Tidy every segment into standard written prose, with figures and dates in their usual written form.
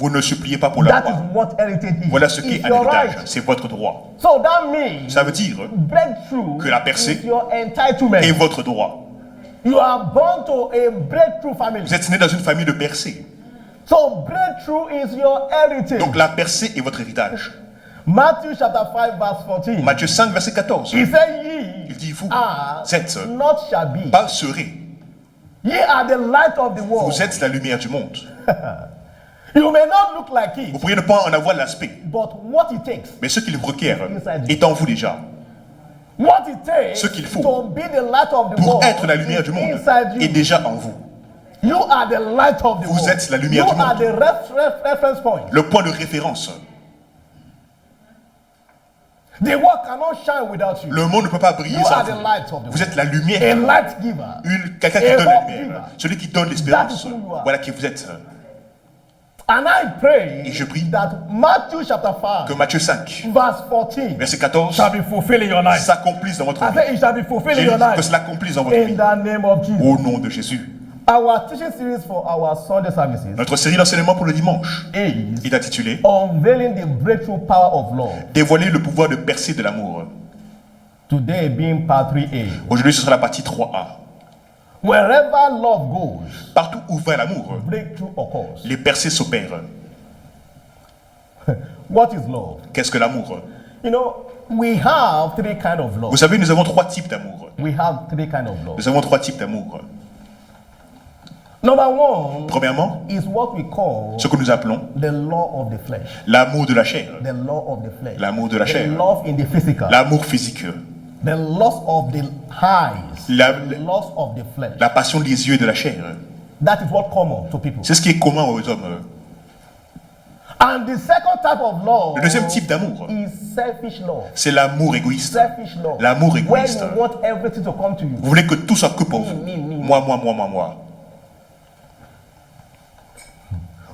Vous ne suppliez pas pour la That is gloire. what heritage is. Voilà ce qu'est It's un your héritage. right. C'est votre droit. So that means Ça veut dire breakthrough que la percée is your entitlement. est votre droit. You are born to a breakthrough family. Vous êtes né dans une famille de percée. So breakthrough is your heritage. Donc la percée est votre héritage. Matthew chapter 5 verse 14. Matthieu 5, verset 14. He said, ye Il dit, vous are êtes, not shall be. pas serez. Ye are the light of the world. Vous êtes la lumière du monde. You may not look like Vous it, pourriez ne pas en avoir l'aspect. but what it takes, Mais ce qu'il requiert est en vous déjà. what it takes Ce qu'il faut to be the light of the Pour world être la lumière is du monde inside est you. déjà en vous. You are the light of the Vous world. êtes la lumière you du monde. are the reference point. Le point de référence. The world cannot shine without you. Le monde ne peut pas briller You sans are the vous. light of the Vous world. êtes la lumière. A du monde. light giver. Quelqu'un qui A donne la hope lumière. giver. Celui qui donne l'espérance. That is who you are. Voilà qui vous êtes. And I pray Et je prie that Matthew chapter 5 Que Matthieu 5, verse 14 verset 14, shall be fulfilled in your life. s'accomplisse dans votre I vie. say it shall be fulfilled in J'ai your dit que life. cela accomplisse dans votre In vie. the name of Jesus. Au nom de Jésus. Our teaching series for our Sunday services Notre série d'enseignement pour le dimanche is est intitulée Unveiling the Breakthrough Power of Love. Dévoiler le pouvoir de percer de l'amour. Today being part 3A. Aujourd'hui, ce sera la partie 3A. Wherever love goes, Partout où va l'amour, breakthrough occurs. les percées s'opèrent. What is love? Qu'est-ce que l'amour? You know, we have three kinds of Vous love. savez, nous avons trois types d'amour. We have three kinds of love. Nous avons trois types d'amour. Number one Premièrement, is what we call ce que nous appelons the law of the flesh. l'amour de la chair. The law of the flesh. L'amour de la The chair. love in the physical. L'amour physique. The lust of the eyes. La- The lust of the flesh. La passion des yeux et de la chair. That is what common to people. C'est ce qui est commun aux hommes. And the second type of love Le deuxième type d'amour, is selfish love. c'est l'amour égoïste. Selfish love. L'amour When égoïste. you want everything to come to you. Vous voulez que tout soit que pour vous. Me. Moi.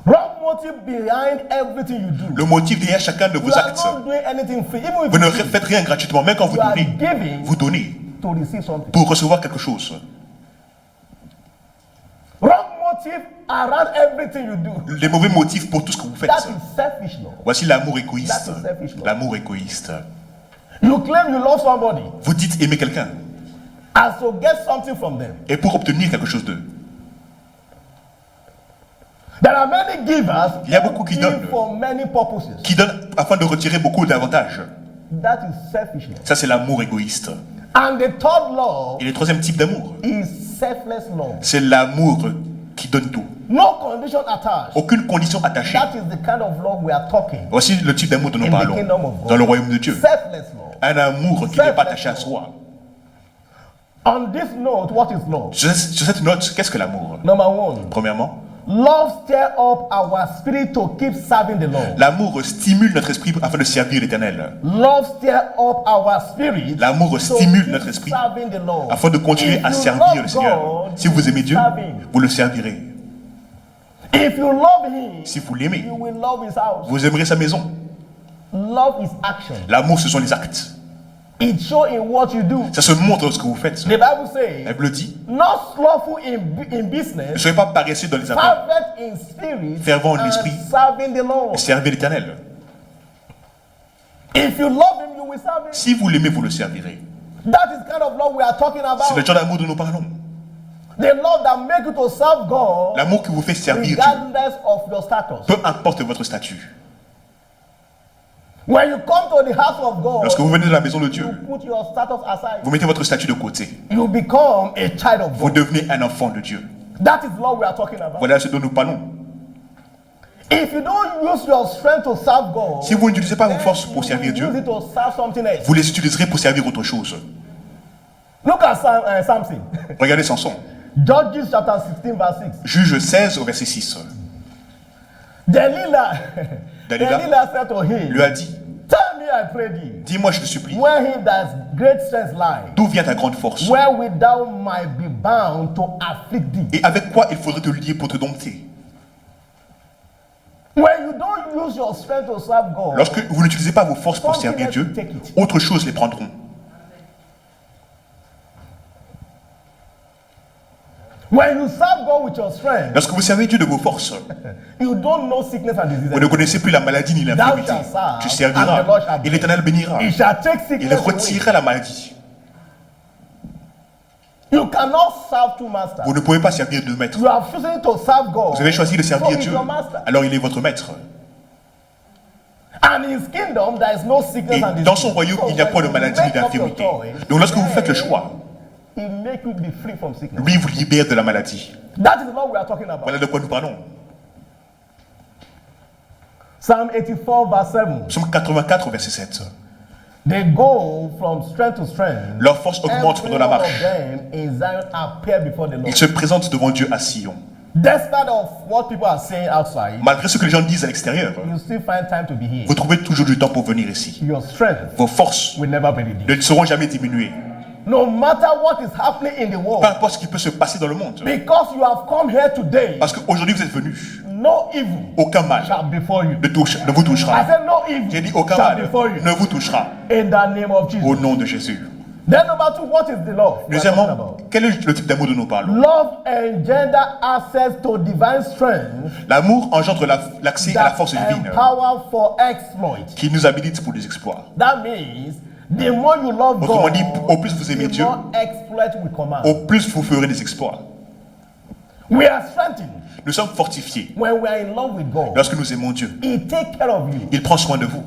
Wrong motive behind everything you do. Le motif derrière chacun de You vos are actes. not doing anything free. Even if Vous ne you faites rien gratuitement. Même quand vous You are donnez, giving vous donnez to receive something. pour recevoir quelque chose. Wrong motive around everything you do. Les mauvais motifs pour tout ce que vous faites. That is selfish love. Voici l'amour égoïste. That is selfish love. L'amour égoïste. You claim you love somebody Vous dites aimer quelqu'un and so get something from them. et pour obtenir quelque chose d'eux. There are many givers Il y a beaucoup qui who donnent. give for many purposes. Qui donne afin de retirer beaucoup d'avantages. That is selfishness. Ça, c'est l'amour égoïste. And the third love Et le troisième type d'amour, is selfless love. c'est l'amour qui donne tout. No condition attached. Aucune condition attachée. That is the kind of love we are talking. Voici le type d'amour dont nous In the parlons kingdom of God. dans le royaume de Dieu. Selfless love. Un amour qui n'est pas attaché à soi. On this note, what is love? Sur cette note, qu'est-ce que l'amour? Number one, Premièrement, love stir up our spirit to keep serving the Lord. l'amour stimule notre esprit afin de servir l'Éternel. Love stir up our spirit L'amour to stimule keep notre esprit serving the Lord. afin de continuer If à you servir love le Seigneur. God, Si vous aimez Dieu, serve Him. vous le servirez. If you love Him, Si vous l'aimez, you will love His house. vous aimerez sa maison. Love is action. L'amour, ce sont les actes. It shows in what you do. Ça se montre dans ce que vous faites. The Bible says, La Bible dit, not slothful in ne business, soyez pas paresseux dans les affaires. fervent in spirit, Fervent en and esprit. serving the Lord. Servez l'Éternel. If you love Him, you will serve Him. Si vous l'aimez, vous le servirez. That is kind of love we are talking C'est le about. genre d'amour dont nous parlons. The love that make you to serve God, L'amour qui vous fait servir Dieu. regardless of your status. Peu importe votre statut. When you come to the house of God, Lorsque vous venez de la maison de Dieu, you put your status aside. vous mettez votre statut de côté. You become a child of Vous God. devenez un enfant de Dieu. That is love we are talking about. Voilà ce dont nous parlons. If you don't use your strength to serve God, Si vous n'utilisez pas vos then forces pour you servir will Dieu, use it to serve something else. vous les utiliserez pour servir autre chose. Look at Samson. Regardez Samson. Judges chapter 16 verse 6. Juge 16 au verset 6. Delilah said to him, Lui a dit, tell me, I pray thee, dis-moi, je te supplie, where he does great strength lie, d'où vient ta grande force? wherewith thou might be bound to afflict thee. Et avec quoi il faudrait te lier pour te dompter? When you don't use your strength to serve God, Lorsque vous n'utilisez pas vos forces pour servir Dieu, autre chose les prendront. when When you serve God with your strength, Lorsque vous servez Dieu de vos forces, you don't know sickness and disease. vous ne connaissez plus la maladie ni l'infirmité. Thou shalt serve, Tu and the serviras Lord shall et l'Éternel bénira. He shall take Il sickness away. retirera la maladie. You cannot serve two masters. Vous ne pouvez pas servir deux maîtres. You are choosing to serve God. Vous avez choisi de So servir he's Dieu. your master. Alors il est votre maître. And in his kingdom, there is no sickness Et and disease. dans son royaume, So il n'y a when pas de you maladie make ni up your d'infirmité. choice, Donc lorsque vous faites le choix, he make you be free from sickness. lui vous libère de la maladie. That is what we are talking about. Voilà de quoi nous parlons. Psalm 84 verse 7. Psaume 84, verset 7. They go from strength to strength. Leur force augmente Every pendant la one of marche. them in Zion appear before the Lord. Ils se présentent devant Dieu à Sion. Despite of what people are saying outside, Malgré ce que les gens disent à l'extérieur, you still find time to be here. vous trouvez toujours du temps pour venir ici. Your strength Vos forces will never be reduced. ne seront jamais diminuées. No matter what is happening in the Peu world, importe ce qui peut se passer dans le monde. because you have come here today, Parce qu'aujourd'hui vous êtes venus. no evil Aucun mal shall befall you. ne vous I touchera. said no J'ai dit evil aucun shall mal befall you. ne vous touchera. In the name of Jesus. Au nom de Jésus. Then number two, what is the love? we are talking Deuxièmement, about? quel est le type d'amour dont nous parlons? Love engender access to divine strength L'amour engendre l'accès à la force that divine empower for exploit. qui nous habilite pour les exploits. That means the more you love Autrement God, dit, au plus vous aimez the Dieu, more exploit will command. au plus vous ferez des exploits. We are strengthened Nous sommes fortifiés when we are in love with God. lorsque nous aimons Dieu. He take care of you. Il prend soin de vous.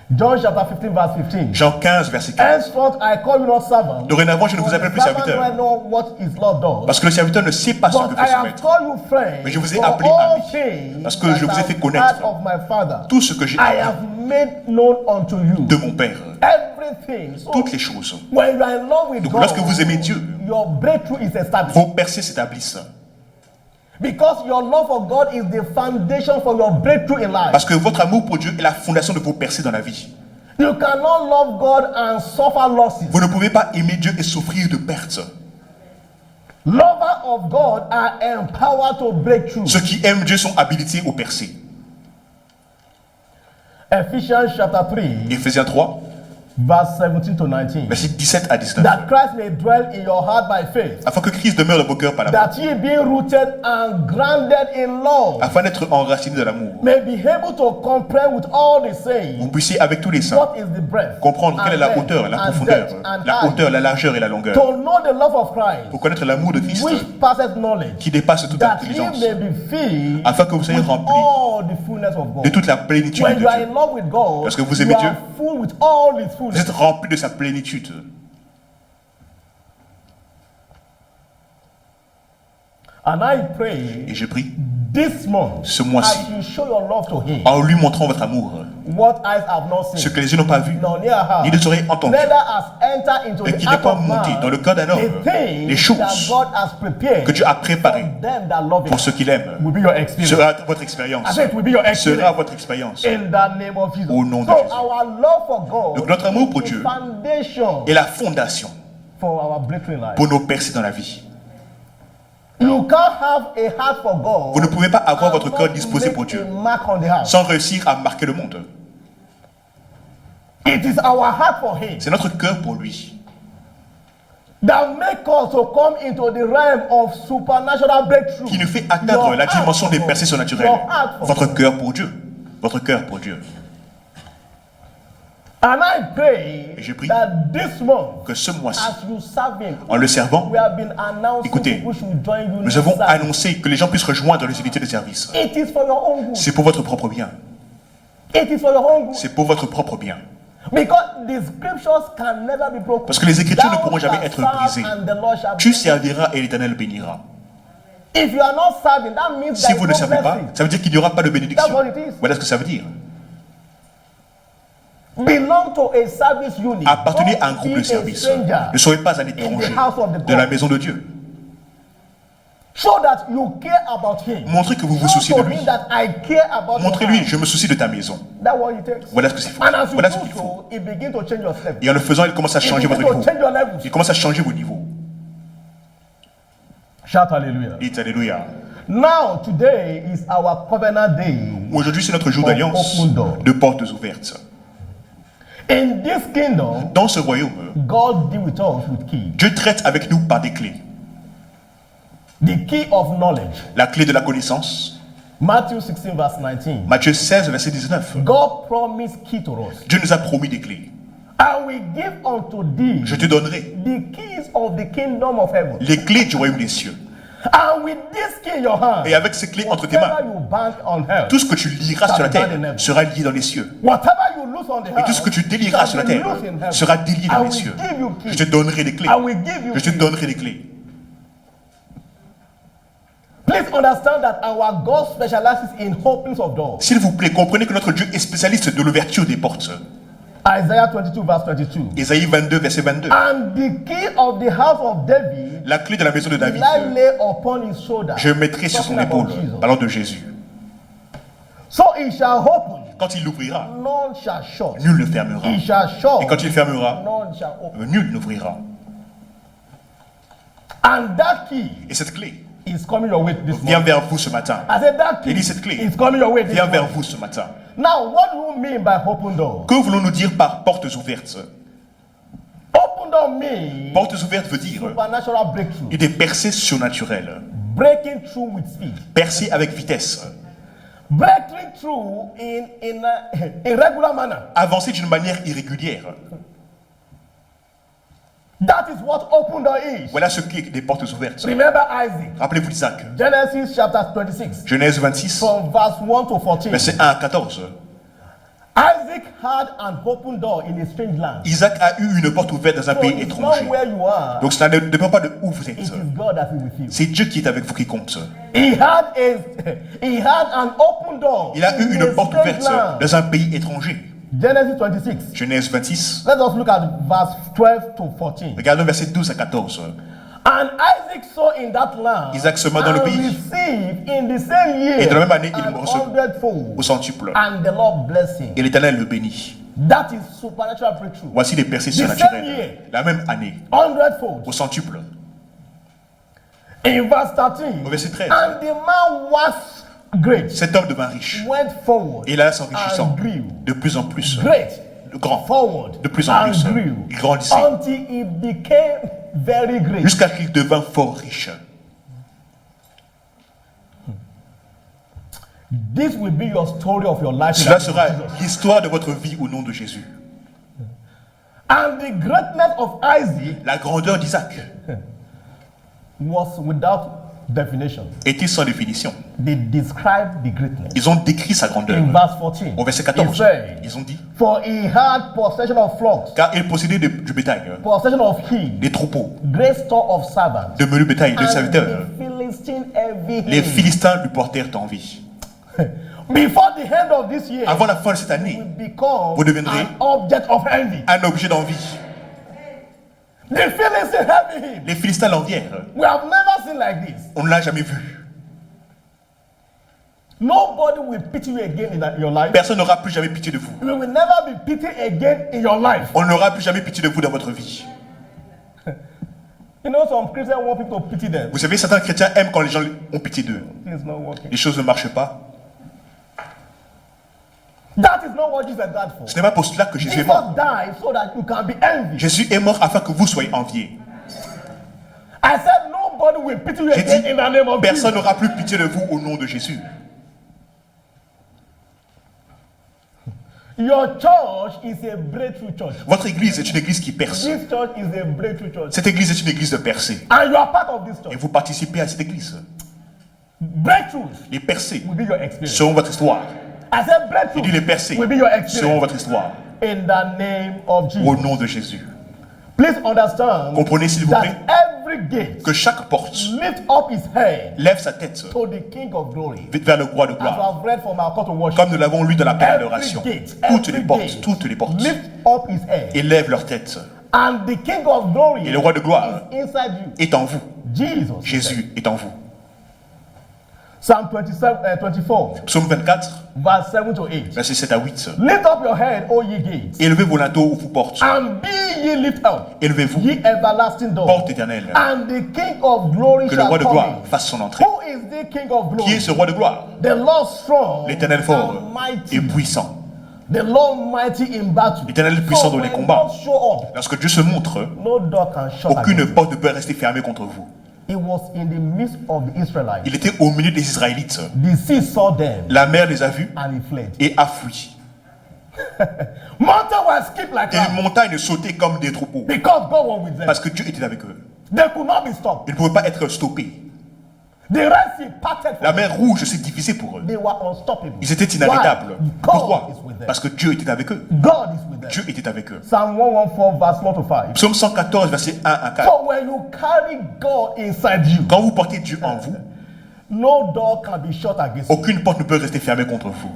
John chapter 15 verse 15. Jean 15, verset 15. Henceforth I call you not servant. Dorénavant, je ne vous appelle plus Servant serviteur, don't know what his Lord does. parce que le serviteur ne sait pas ce que But fait I son have maître. called you friend. Mais je vous ai for appelé all ami, things parce que je that vous ai fait I've connaître heard of my Father, tout ce que j'ai I appris have made known unto you. de mon Père. Everything. So Toutes les choses. when you are in love with Donc God, lorsque vous aimez Dieu, your breakthrough is established. vos percées s'établissent. Because your love for God is the foundation for your breakthrough in life. Parce que votre amour pour Dieu est la fondation de vos percées dans la vie. You cannot love God and suffer losses. Vous ne pouvez pas aimer Dieu et souffrir de pertes. Lovers of God are empowered to break through. Ceux qui aiment Dieu sont habilités aux percées. Ephesians chapter 3, Éphésiens 3, verse 17 to 19. versets 17 à 19. That Christ may dwell in your heart by faith. Afin que Christ demeure dans vos cœurs par l'amour. That ye being rooted and grounded in love, Afin d'être enracinés de l'amour. may be able to comprehend with all the saints Vous puissiez avec tous les saints what is the breadth, comprendre quelle est la and hauteur, length, la and profondeur, depth, and la height, hauteur, la largeur et la longueur. to know the love of Christ, Pour connaître l'amour de Christ which passeth knowledge, qui dépasse toute that ye intelligence. may be filled Afin que vous soyez with remplis all the fullness of de God. toute la plénitude When de you are Dieu. in love with God, Lorsque vous you aimez Dieu, are full with all His Vous fullness. êtes remplis de sa plénitude. And I pray Et je prie, this month, ce mois-ci, as you show your love to Him, en lui montrant votre amour, what eyes have not ce seen, que les yeux n'ont pas vu, nor ear heard, ni les oreilles entendu, neither has entered into et the qui n'est heart pas of monté man dans le cœur d'un homme, the things les choses that God has prepared que Dieu a for préparées them that love Him. pour ceux qui l'aiment, Will be your experience. sera votre I expérience. said it will be your Sera experience. votre expérience. In the name of Jesus. Au nom de So Jésus. our love for God Donc notre amour pour is Dieu the foundation est la fondation for our breakthrough in life. pour nos percées dans la vie. You can't have a heart for God. Vous ne pouvez pas avoir and votre cœur not disposé make pour Dieu a mark on the house. sans réussir à marquer le monde. It is our heart for Him C'est notre cœur pour lui that make us to come into the realm of supernatural breakthrough. qui nous fait atteindre Your la heart dimension for des God. percées surnaturelles. Your heart for Votre God. cœur pour Dieu. Votre cœur pour Dieu. And I pray Et je prie that this month, Que ce mois-ci, as you serve Him, en le servant, we have been announcing Écoutez, people should join you in nous avons service. annoncé que les gens puissent rejoindre les unités de service. It is for your own good. C'est pour votre propre bien. It is for your own good. C'est pour votre propre bien. Because the scriptures can never be broken. Parce que les Écritures ne Thou pourront jamais shalt être serve brisées. and the Lord shall Tu bless you. serviras et l'Éternel bénira. If you are not serving, that means Si there vous is ne no servez pas, blessing. ça veut dire qu'il n'y aura pas de bénédiction. That's what it is. Voilà ce que ça veut dire. Belong to a service unit. Appartenez à un Don't groupe be de service. a stranger. Ne soyez pas un étranger house of the de la God. maison de Dieu. Show that you care about him. Montrez que vous vous Show souciez de to lui. him that I care about Montrez-lui, your house. je me soucie de ta maison. That's what it takes. Voilà ce que c'est faut. And as you Voilà do ce qu'il faut. so, it begins to change your step. Et en le faisant, il commence à changer It votre begins to niveau. change your levels. Il commence à changer vos niveaux. Shout hallelujah. Dites Alléluia. Now, today is our covenant day. Aujourd'hui, c'est notre jour Of d'alliance, open door. de portes ouvertes. In this kingdom, Dans ce royaume, God deal with us with keys. Dieu traite avec nous par des clés. The key of knowledge. La clé de la connaissance. Matthew 16 verse 19. Matthieu 16, verset 19. God promised key to us. Dieu nous a promis des clés. I will give unto thee Je te donnerai the keys of the kingdom of heaven. les clés du royaume des cieux. And with this key in your hand, Et avec ces clés entre tes whatever mains, you bind on earth, tout ce que tu liras sur la terre sera lié dans les cieux. whatever you loose on the Et tout ce earth, que tu délieras sur la terre sera délié dans les cieux. Je te donnerai les clés. I will give you Je te keys. donnerai les clés. Please understand that our God specializes in openings of doors. S'il vous plaît, comprenez que notre Dieu est spécialiste de l'ouverture des portes. Isaiah 22 verse 22. Ésaïe 22, verset 22. And the key of the house of David La clé de la maison de David, will I lay upon his shoulder. je mettrai sur son Talking about épaule. Jesus. Parlant de Jésus. So he shall open, Quand il l'ouvrira, none shall shut. nul ne fermera. He shall shut, Et quand il fermera, none shall open. nul n'ouvrira. And that key Et cette clé is coming your way this vient morning. vers vous ce matin. I said that key Il dit cette clé is coming your way this vient vers morning. vous ce matin. Now, what do you mean by open door? Que voulons-nous dire par portes ouvertes? Open door means Portes ouvertes veut dire supernatural breakthrough. des percées surnaturelles. Breaking through with speed. Percées avec vitesse. Breaking through in regular manner. Avancer d'une manière irrégulière. That is what open door is. Voilà ce qu'est des portes ouvertes. Remember Isaac. Rappelez-vous d'Isaac. Genesis chapter 26 Genèse 26, from verse 1 to 14. verset 1 à 14. Isaac had an open door in a strange land. Isaac a eu une porte ouverte dans un So pays it's étranger. not where you are. Donc ça ne dépend pas de où vous êtes. It is God that is with you. C'est Dieu qui est avec vous qui compte. He had an open door. Il a eu in une a porte strange ouverte land. dans un pays étranger. Genesis 26. Genèse 26. Let us look at verse 12 to 14. Regardons verset 12 à 14. And Isaac saw in that land Isaac sema dans le and pays. received in the same year Et dans la même année, il an reçoit hundredfold. au centuple. And the Lord blessed him. Et l'Éternel le bénit. That is supernatural breakthrough. Voici les percées The same surnaturelles. year. La même année, Hundredfold. au centuple. In verse 13. Au verset 13. And the man was great. Cet homme devint riche. Went forward. Et il alla s'enrichissant and grew. de plus en plus. Great. Grand. Forward. De plus en and plus. grew. Il grandissait. Until he became very great. Jusqu'à qu'il devint fort riche. This will be your story of your life. in Cela the name sera of Jesus. l'histoire de votre vie au nom de Jésus. And the greatness of Isaac La grandeur d'Isaac was without definition. était sans définition. They described the greatness. Ils ont décrit sa grandeur. In verse 14. Au verset He 14, said, ils ont dit, for he had possession of flocks, car il possédait du bétail, possession of sheep, des troupeaux, great store of servants, de menus bétail, de and serviteurs. the Philistine heavy Les him. Philistins lui portèrent envie. Before the end of this year, Avant la fin de cette année, become vous deviendrez an object of envy. un objet d'envie. The Philistine heavy him. Les Philistins l'envièrent. We have never seen like this. On ne l'a jamais vu. Nobody will pity you again in your life. Personne n'aura plus jamais pitié de vous. You will never be pitied again in your life. On n'aura plus jamais pitié de vous dans votre vie. You know, some Christians want people to pity them. Vous savez, certains chrétiens aiment quand les gens ont pitié d'eux. It's not working. Les choses ne marchent pas. That is not what Jesus died for. Ce n'est pas pour cela que Jésus est Jesus mort. died so that you can be envied. Jésus est mort afin que vous soyez enviés. I said nobody will pity you J'ai again dit, in the name of personne Jesus. n'aura plus pitié de vous au nom de Jésus. Your church is a breakthrough church. Votre église est une église qui perce. This church is a breakthrough church. Cette église est une église de percée. And you are part of this Et church. vous participez à cette église. Breakthroughs Les percées will be your experience. seront votre histoire. I said Il dit les breakthroughs percées will be your seront experience. votre histoire. In the name of Au Jesus. nom de Jésus. Please understand Comprenez s'il vous that plaît every gate que chaque porte lift up his head lève sa tête to the King of glory. vers le roi de As we gloire. have read from our call to worship. Comme nous l'avons lu dans la paix Every d'adoration. gate, Toutes every les portes, gate toutes les portes. lift up his head. Et lèvent leur tête. And the King of glory Et le roi de gloire is inside you. est en vous. Jesus. Jésus est en vous. Psalm 24, Psaume 24, verse 7 to 8. versets 7 à 8. Lift up your head, O ye gates, Élevez vos linteaux, vous portes. and be ye lift up, Élevez-vous, ye everlasting doors. porte éternelle. And the King of glory Que le shall roi de come gloire in. fasse son entrée. Who is the King of Qui est glory? ce roi de gloire? The Lord strong L'Éternel fort and mighty. et puissant. The Lord mighty in battle. L'Éternel puissant dans les when combats. God show up, Lorsque Dieu se montre, no door can shut aucune against porte ne peut rester fermée contre vous. you. It was in the midst of the Israelites. Il était au milieu des Israélites. The sea saw them La mer les a vus and he fled. et a fui. Mountains were skipped like Et that les montagnes sautaient comme des troupeaux. because God was with them. Parce que Dieu était avec eux. They could not be stopped. Ils ne pouvaient pas être stoppés. The Red Sea parted for La them. mer rouge s'est divisée pour eux. They were unstoppable. Ils étaient inarrêtables. Why? Pourquoi? God is with them. Parce que Dieu était avec eux. God is with them. Dieu était avec eux. Psalm 114 verse 1 to 5. Psaume 114, verset 1 à 4. So when you carry God inside you, Quand vous portez Dieu en vous, no door can be shut against you. aucune porte ne peut rester fermée contre vous.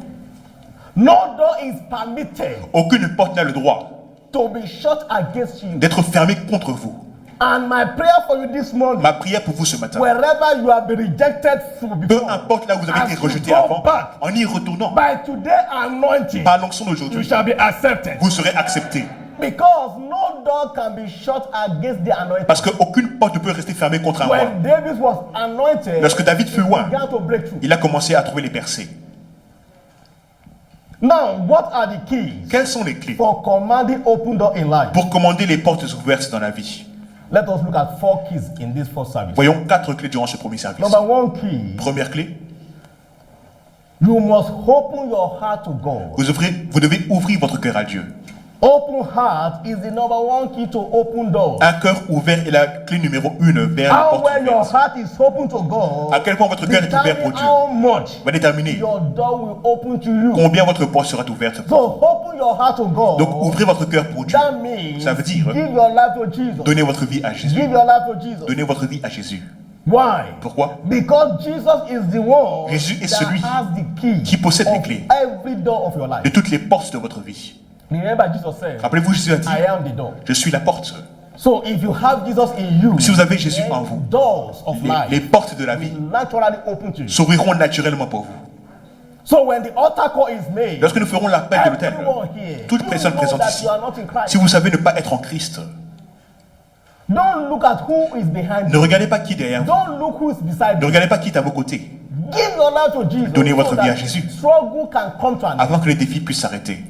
No door is permitted Aucune porte n'a le droit to be shut against you. d'être fermée contre vous. And my prayer for you this morning, Ma prière pour vous ce matin, wherever you have been rejected from peu before, importe là où vous avez as été you rejeté go avant, back, en y retournant, by today anointing, par l'onction you d'aujourd'hui, shall be accepted. vous serez acceptés. Because no door can be shut against the anointing. Parce qu'aucune porte ne peut rester fermée contre un roi. When David was anointed, Lorsque David fut he oint, began to break through. il a commencé à trouver les percées. Now, what are the keys Quelles sont les clés for commanding open door in life? pour commander les portes ouvertes dans la vie? Let us look at 4 keys in this first service. Voyons 4 clés durant ce premier service. Number 1 key, Première clé, you must open your heart to God. vous devez ouvrir votre cœur à Dieu. Open heart is the number 1 key to open doors. Un cœur ouvert est la clé numéro 1 vers la How porte well your ouverte. heart is open to God À quel point votre cœur est ouvert pour determine Dieu how much va déterminer your door will open to you. combien votre porte sera ouverte. So open your heart to God. Donc ouvrez votre cœur pour Dieu. That means Ça veut dire give your life to Jesus. donnez votre vie à Jésus. Give your life to Jesus. Donnez votre vie à Jésus. Why? Pourquoi? Because Jesus is the one Jésus est that celui has the key qui possède les of clés every door of your life. de toutes les portes de votre vie. Remember, Jesus said, Rappelez-vous, Jésus a dit, I am the door. je suis la porte. So if you have Jesus in you, Si vous avez Jésus then en vous, doors of les life portes de la vie will naturally open to you. s'ouvriront naturellement pour vous. So when the altar call is made, Lorsque nous ferons l'appel de l'autel, everyone here, toute you personne know présente that ici, you are not in Christ. si vous savez ne pas être en Christ, Don't look at who is behind ne you. regardez pas qui est derrière vous. Don't look who is beside Ne you. regardez pas qui est à vos côtés. Give your life to Jesus. Donnez votre so vie à that Jésus. Struggle can come to an end. Avant que les défis puissent s'arrêter.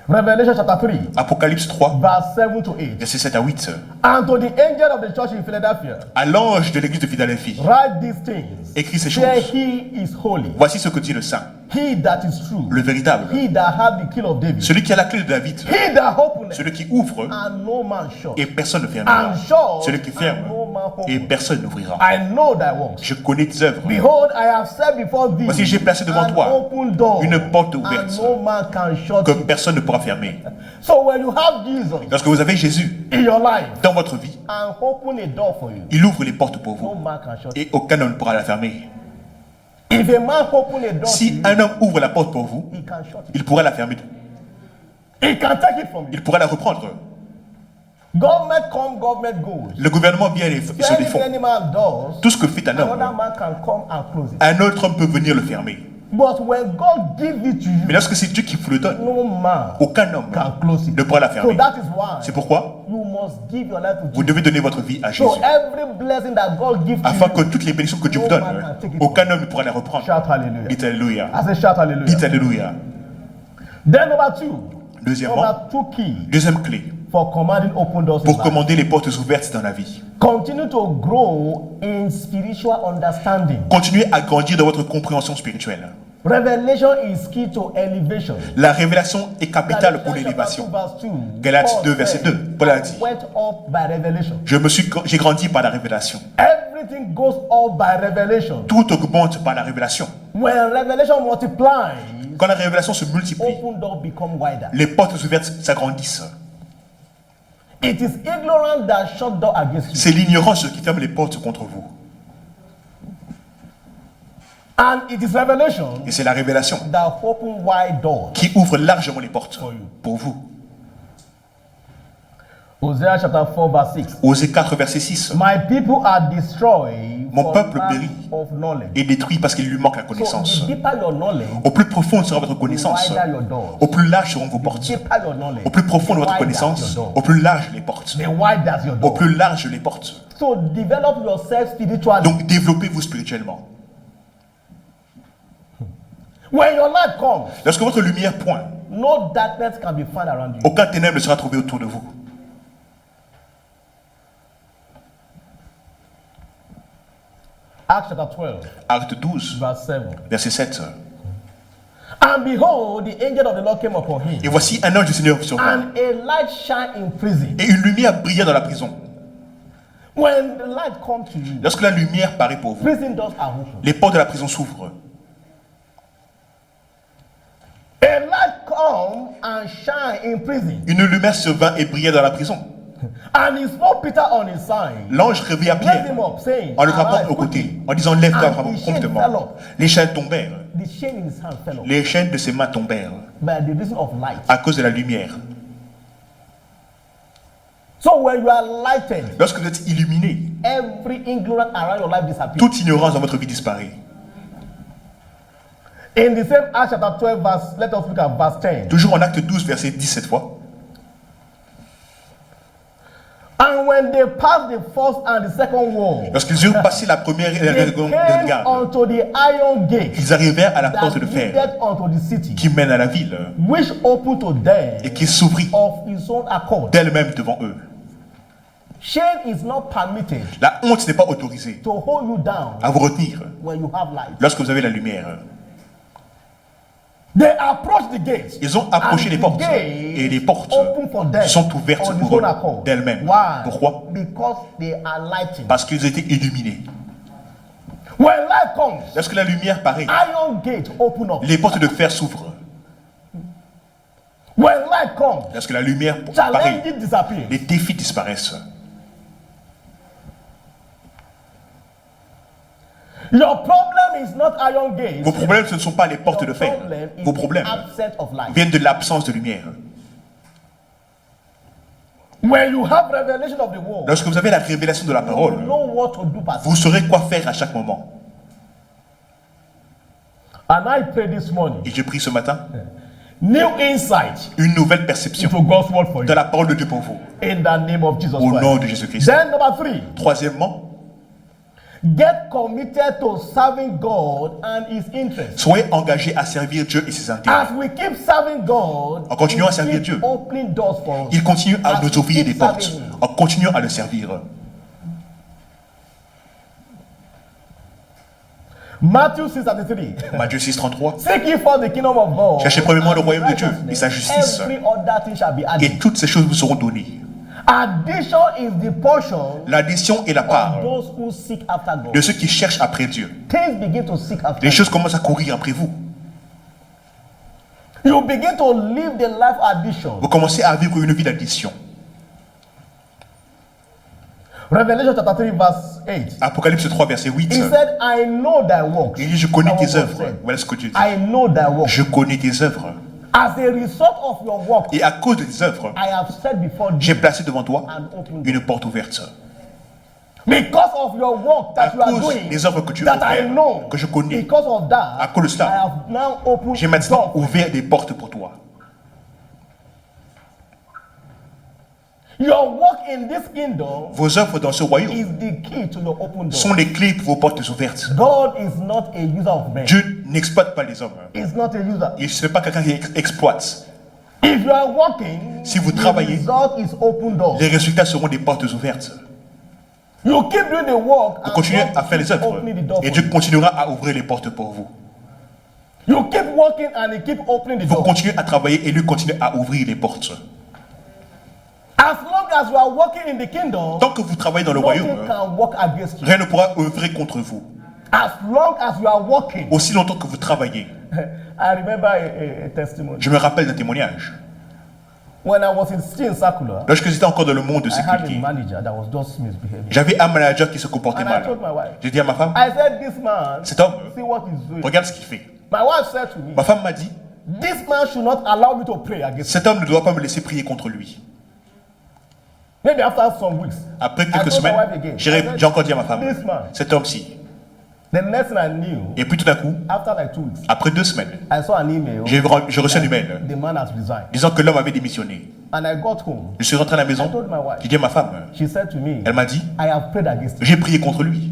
Revelation chapter 3, Apocalypse 3, verse 7 to 8. versets 7 à 8. And to the angel of the church in Philadelphia, À l'ange de l'église de Philadelphie, write these things. écrit ces Say choses. he is holy, Voici ce que dit le saint, he that is true, le véritable, he that hath the key of David, celui qui a la clé de David, he that openeth, celui qui ouvre and no man shut, et personne ne fermera, and shut, celui qui and ferme no man et openeth. personne n'ouvrira. I know thy works. Je connais tes œuvres. Behold, I have set before thee Voici, j'ai placé devant an toi open door, une porte ouverte and no man can shut que it. personne ne pourra fermer. So when you have Jesus Lorsque vous avez Jésus in your life dans votre vie, and open a door for you, il ouvre les portes pour no vous man can shut it. et aucun homme ne pourra la fermer. If a man open a door to Si you, un homme ouvre la porte pour vous, he can shut it. il pourra la fermer. He can take it from you. Il pourra la reprendre. Government come, government goes. Le gouvernement vient et se Anything défend. any man does, Tout ce que fait un another homme, man can come and close it. un autre homme peut venir le fermer. But when God gives it to Mais you, lorsque c'est Dieu qui vous le donne, no man aucun homme can close it. ne pourra la So fermer. that is why C'est pourquoi you must give your life to vous Jesus. devez donner votre vie à Jésus. So every blessing that God gives to Afin que you, toutes les bénédictions que Dieu vous donne, aucun homme ne pourra les reprendre. shout hallelujah. Dites Alléluia. I say shout hallelujah. Dites Alléluia. Then number two, Deuxièmement, number 2 key deuxième clé, for commanding open doors in pour life. commander les portes ouvertes dans la vie. Continue to grow in spiritual understanding. Continuez à grandir dans votre compréhension spirituelle. Revelation is key to elevation. La révélation est capitale pour l'élévation. Galates 2, verset 2, Paul a dit, Went up by revelation. j'ai grandi par la révélation. Everything goes up by revelation. Tout augmente par la révélation. When revelation multiplies, Quand la révélation se multiplie, open doors become wider. les portes ouvertes s'agrandissent. It is ignorance that shut door against you. C'est l'ignorance qui ferme les portes contre vous. And it is revelation Et c'est la révélation that open wide doors. qui ouvre largement les portes pour vous. Hosea chapter 4 verse 6. Osée 4, verset 6. My people are destroyed Mon for peuple lack périt of knowledge. et détruit parce qu'il lui manque la So connaissance. the deeper your knowledge, Au plus profond sera votre the connaissance, wider your doors. au plus large seront vos portes. Deeper your knowledge, Au plus profond de votre the wider connaissance, your door. au plus large les portes. The wider your Au door. plus large les portes. So develop yourself spiritually. Donc développez-vous spirituellement. When your light comes, Lorsque votre lumière pointe, no darkness can be found around you. aucun ténèbre ne sera trouvé autour de vous. Acts chapter 12, Acte 12, verse 7. verset 7. And behold, the angel of the Lord came upon him, Et voici un ange du Seigneur sur lui. and a light shine in prison. Et une lumière brillait dans la prison. When the light comes to you, Lorsque la lumière paraît pour vous, prison doors are open. les portes de la prison s'ouvrent. A light come and shine in prison. Une lumière se vint et brillait dans la prison. And he spoke Peter on his side, L'ange réveilla raised Pierre him up, saying, en le Arise frappant au quickly. côté, en disant lève-toi And his chain fell promptement. off. Les chaînes tombèrent. The chain in his hand fell off Les chaînes de ses mains tombèrent by the reason of light. à cause de la lumière. So when you are lighted, Lorsque vous êtes illuminé, every ignorance around your life disappears. toute ignorance dans votre vie disparaît. In the same Acts chapter 12 verse, let us look at verse 10. Toujours en acte 12, verset 10 cette fois. And when they passed the first and the second wall, Lorsqu'ils eurent passé la première et la they seconde came garde, unto the iron gate ils arrivèrent à la that porte de fer leadeth unto the city, qui mène à la ville which opened to them et qui s'ouvrit of his own accord. d'elle-même devant eux. Shame is not permitted La honte n'est pas autorisée to hold you down à vous retenir when you have light. lorsque vous avez la lumière. They approached the gate. Ils ont approché and les the portes gate et les portes opened for them sont ouvertes on his pour own eux accord. d'elles-mêmes. Why? Pourquoi? Because they are lighting. Parce qu'ils étaient illuminés. When light comes, Lorsque la lumière paraît, iron gate open up. les portes de fer s'ouvrent. When light comes, Lorsque la lumière paraît, challenges disappear. les défis disparaissent. Your problem is not iron gates. Vos problèmes, ce ne sont pas les portes Your de fer. problem is Vos the problèmes absence of light. viennent de l'absence de lumière. When you have revelation of the word, Lorsque vous avez la révélation de la you parole, know what to do. vous saurez quoi faire à chaque moment. And I pray this morning, Et j'ai pris ce matin new insight une nouvelle perception into God's word for de you. la parole de Dieu pour vous. In the name of Jesus Au Christ. nom de Jésus-Christ. Then number 3, Troisièmement, get committed to serving God and His interests. soyez engagés à servir Dieu et ses intérêts. As we keep serving God, En continuant à He servir keep Dieu, opening doors for us. Il continue à As nous we ouvrir keep des portes serving Him. en continuant à le servir. Matthew 6:33. Matthieu 6,33. Seek ye first the kingdom of God. Cherchez premièrement le and royaume de His Dieu righteousness. et sa justice. Every other thing shall be Et added. toutes ces choses vous seront données. Addition is the portion L'addition est la part of those who seek after God. de ceux qui cherchent après Dieu. Things begin to seek after Les God. choses commencent à courir après vous. You begin to live the life addition. Vous commencez à vivre une vie d'addition. Revelation chapter 3 verse 8. Apocalypse 3, verset 8. He said, I know thy works. Il dit, je connais That tes was what œuvres. he said. Voilà ce que Dieu dit. I know thy works. Je connais tes œuvres. As a result of your work, Et à cause de tes œuvres, I have set before j'ai thee placé devant toi an open door. une porte ouverte. Because of your work À that you are cause doing, des œuvres que tu that fais, I know, que je connais, because of that, à cause de cela, I have now opened j'ai maintenant doors. ouvert des portes pour toi. Your work in this kingdom Vos œuvres dans ce royaume is the key to your open door. sont les clés pour vos portes ouvertes. God is not a user of men. Dieu n'exploite pas les hommes. He's not a user. Il ne n'est pas quelqu'un qui exploite. If you are working, Si vous the travaillez, result is open door. Les résultats seront des portes ouvertes. You keep doing the work Vous and continuez God à faire les keeps œuvres opening the door et for Dieu you. continuera à ouvrir les portes pour vous. You keep working and He keep opening the Vous door. continuez à travailler et lui continue à ouvrir les portes. As long as you are working in the kingdom, Tant que vous travaillez dans le nothing royaume, can work against you. rien ne pourra œuvrer contre vous. As long as you are working. Aussi longtemps que vous travaillez. I remember a testimony. Je me rappelle d'un témoignage. When I was in Circular, Lorsque j'étais encore dans le monde de I had a sécurité, manager that was just misbehaving. j'avais un manager qui se comportait And I mal. told my wife, J'ai dit à ma femme, I said, this man, cet homme, see what he's doing. regarde ce qu'il fait. My wife said to me, Ma femme m'a dit, this man should not allow me to pray against him. cet homme ne doit pas me laisser prier contre lui. Maybe after some weeks, Après I quelques told my semaines, wife again. j'ai encore dit à ma femme, This man. cet homme-ci. The next thing I knew, Et puis tout d'un coup, after like 2 weeks, après 2 semaines, I saw an email. j'ai reçu un email The man has resigned. disant que l'homme avait démissionné. And I got home. Je suis rentré à la maison, I told my wife. j'ai dit à ma femme, She said to me, elle m'a dit, I have prayed against him. j'ai prié contre lui.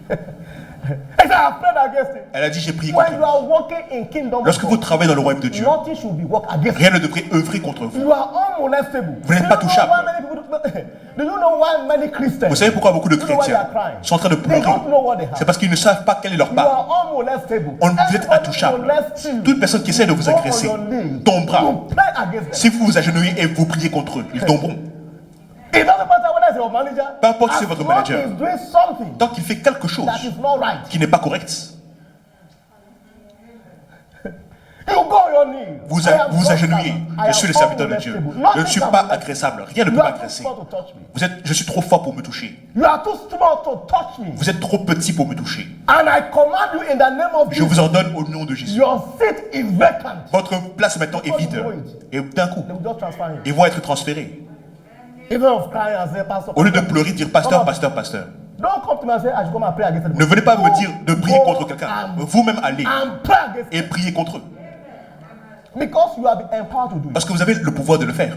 I said, I have prayed against him. Elle a dit, j'ai prié contre When lui. you are walking in kingdom of Lorsque vous God, travaillez dans le royaume de Dieu, nothing should be worked against you. rien ne devrait œuvrer contre vous. You are unmolestable. Vous n'êtes pas touchable. Why many people do- Do you know why many Christians? Vous savez pourquoi beaucoup de Do you know why they are chrétiens crying? sont en train de They pleurer? don't know what they have. C'est parce qu'ils ne savent pas quelle est leur You part. are unmolestable. Vous êtes Everybody intouchable. molests you. Toute personne qui essaie de vous Go on agresser your knees. tombera. You pray against them. Si vous vous agenouillez et vous priez contre eux, ils tomberont. It doesn't matter whether it's your manager. Peu importe si c'est As votre long manager. as he's doing something Tant qu'il fait quelque chose that is not right. qui n'est pas correct, You go on your knees. vous I am vous God's agenouillez. servant. I Je am suis le serviteur de Dieu. unmolestable. Je ne Nothing suis can pas molest me. agressable. Rien ne peut You are too m'agresser. small to touch me. Je suis trop fort pour me toucher. You are too small to touch me. Vous êtes trop petit pour me toucher. And I command you in the name of Je vous Jesus. ordonne au nom de Jésus. Your seat is vacant. Votre place maintenant est vide. Et d'un coup, They will just transfer him. ils vont être transférés. Instead of crying and say, Pastor, Au lieu de pleurer, dire pasteur, pasteur, pasteur. don't come to me and say, I should come and pray against them. Ne venez pas me dire de prier Go contre quelqu'un. Vous-même allez and pray against et priez contre eux. because you have been empowered to do it. Parce que vous avez le pouvoir de le faire.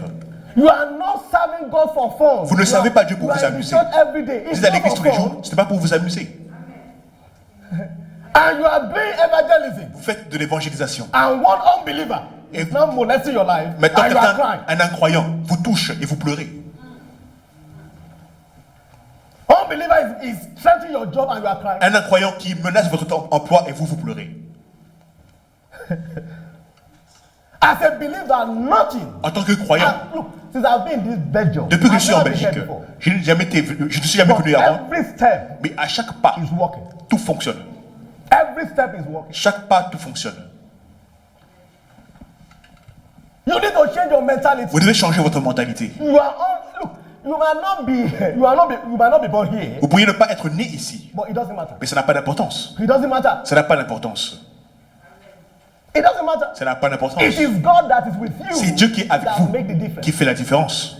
You are not serving God for fun. Vous ne servez pas Dieu pour You vous are in the amuser. church every day. It's Vous êtes à not l'église for tous les fun. jours, ce n'est pas pour vous amuser. And you are doing evangelism. Vous faites de l'évangélisation. And one unbeliever Et is not molesting your life. Maintenant, And you are quelqu'un, crying. un incroyant, vous touche et vous pleurez. Unbeliever is threatening your job and you are crying. Un incroyant qui menace votre emploi et vous pleurez. As a believer, nothing. En tant que croyant, And look, since I've been in this Belgium, depuis que je I've suis en never been here Belgique, before. je ne suis jamais But venu avant, every step mais à chaque pas, is working. tout fonctionne. Every step is working. Chaque pas, tout fonctionne. You need to change your mentality. Vous devez changer votre mentalité. You are on. Look, you might not be born here, Vous pourriez ne pas être né ici, but it doesn't matter. mais ça n'a pas d'importance. It doesn't matter. Ça n'a pas d'importance. It doesn't matter. Ça n'a pas d'importance. It is God that is with you. C'est Dieu qui est avec that vous make the difference. qui fait la différence.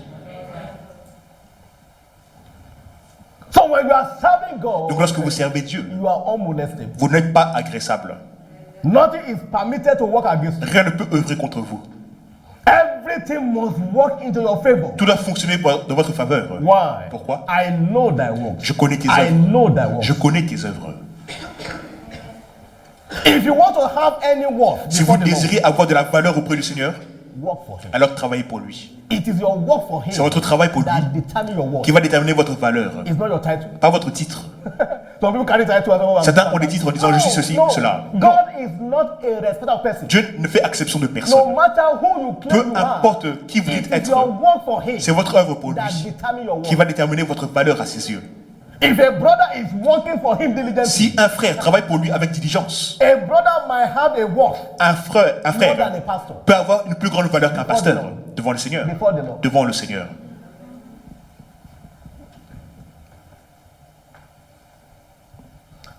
So when you are serving God, Donc lorsque vous servez Dieu, you are unmolestable. vous n'êtes pas agressable. Nothing is permitted to work against you. Rien ne peut œuvrer contre vous. Everything must work into your favor. Tout doit fonctionner de votre faveur. Why? Pourquoi? I know thy works. Je connais tes I œuvres. know thy works. Je connais tes œuvres. If you want to have any worth Si vous before the Lord, désirez avoir de la valeur auprès du Seigneur, work for him. alors travaillez pour lui. It is your work for him C'est votre travail pour lui that determines your worth. qui va déterminer votre valeur, It's not your title. pas votre titre. Some people carry title as well. Certains ont des titres en disant je suis ceci, No. cela. God is not a respecter of person. Dieu ne fait exception de No personne. matter who you claim Peu you are, importe qui vous dites it is your être, work for him c'est votre œuvre pour that lui determines your qui worth. va déterminer votre valeur à ses yeux. If a brother is working for him diligently, Si un frère travaille pour lui avec diligence, a brother might have a worth un frère more than a pastor. peut avoir une plus grande valeur qu'un pasteur devant le Seigneur. Before the Lord. Devant le Seigneur.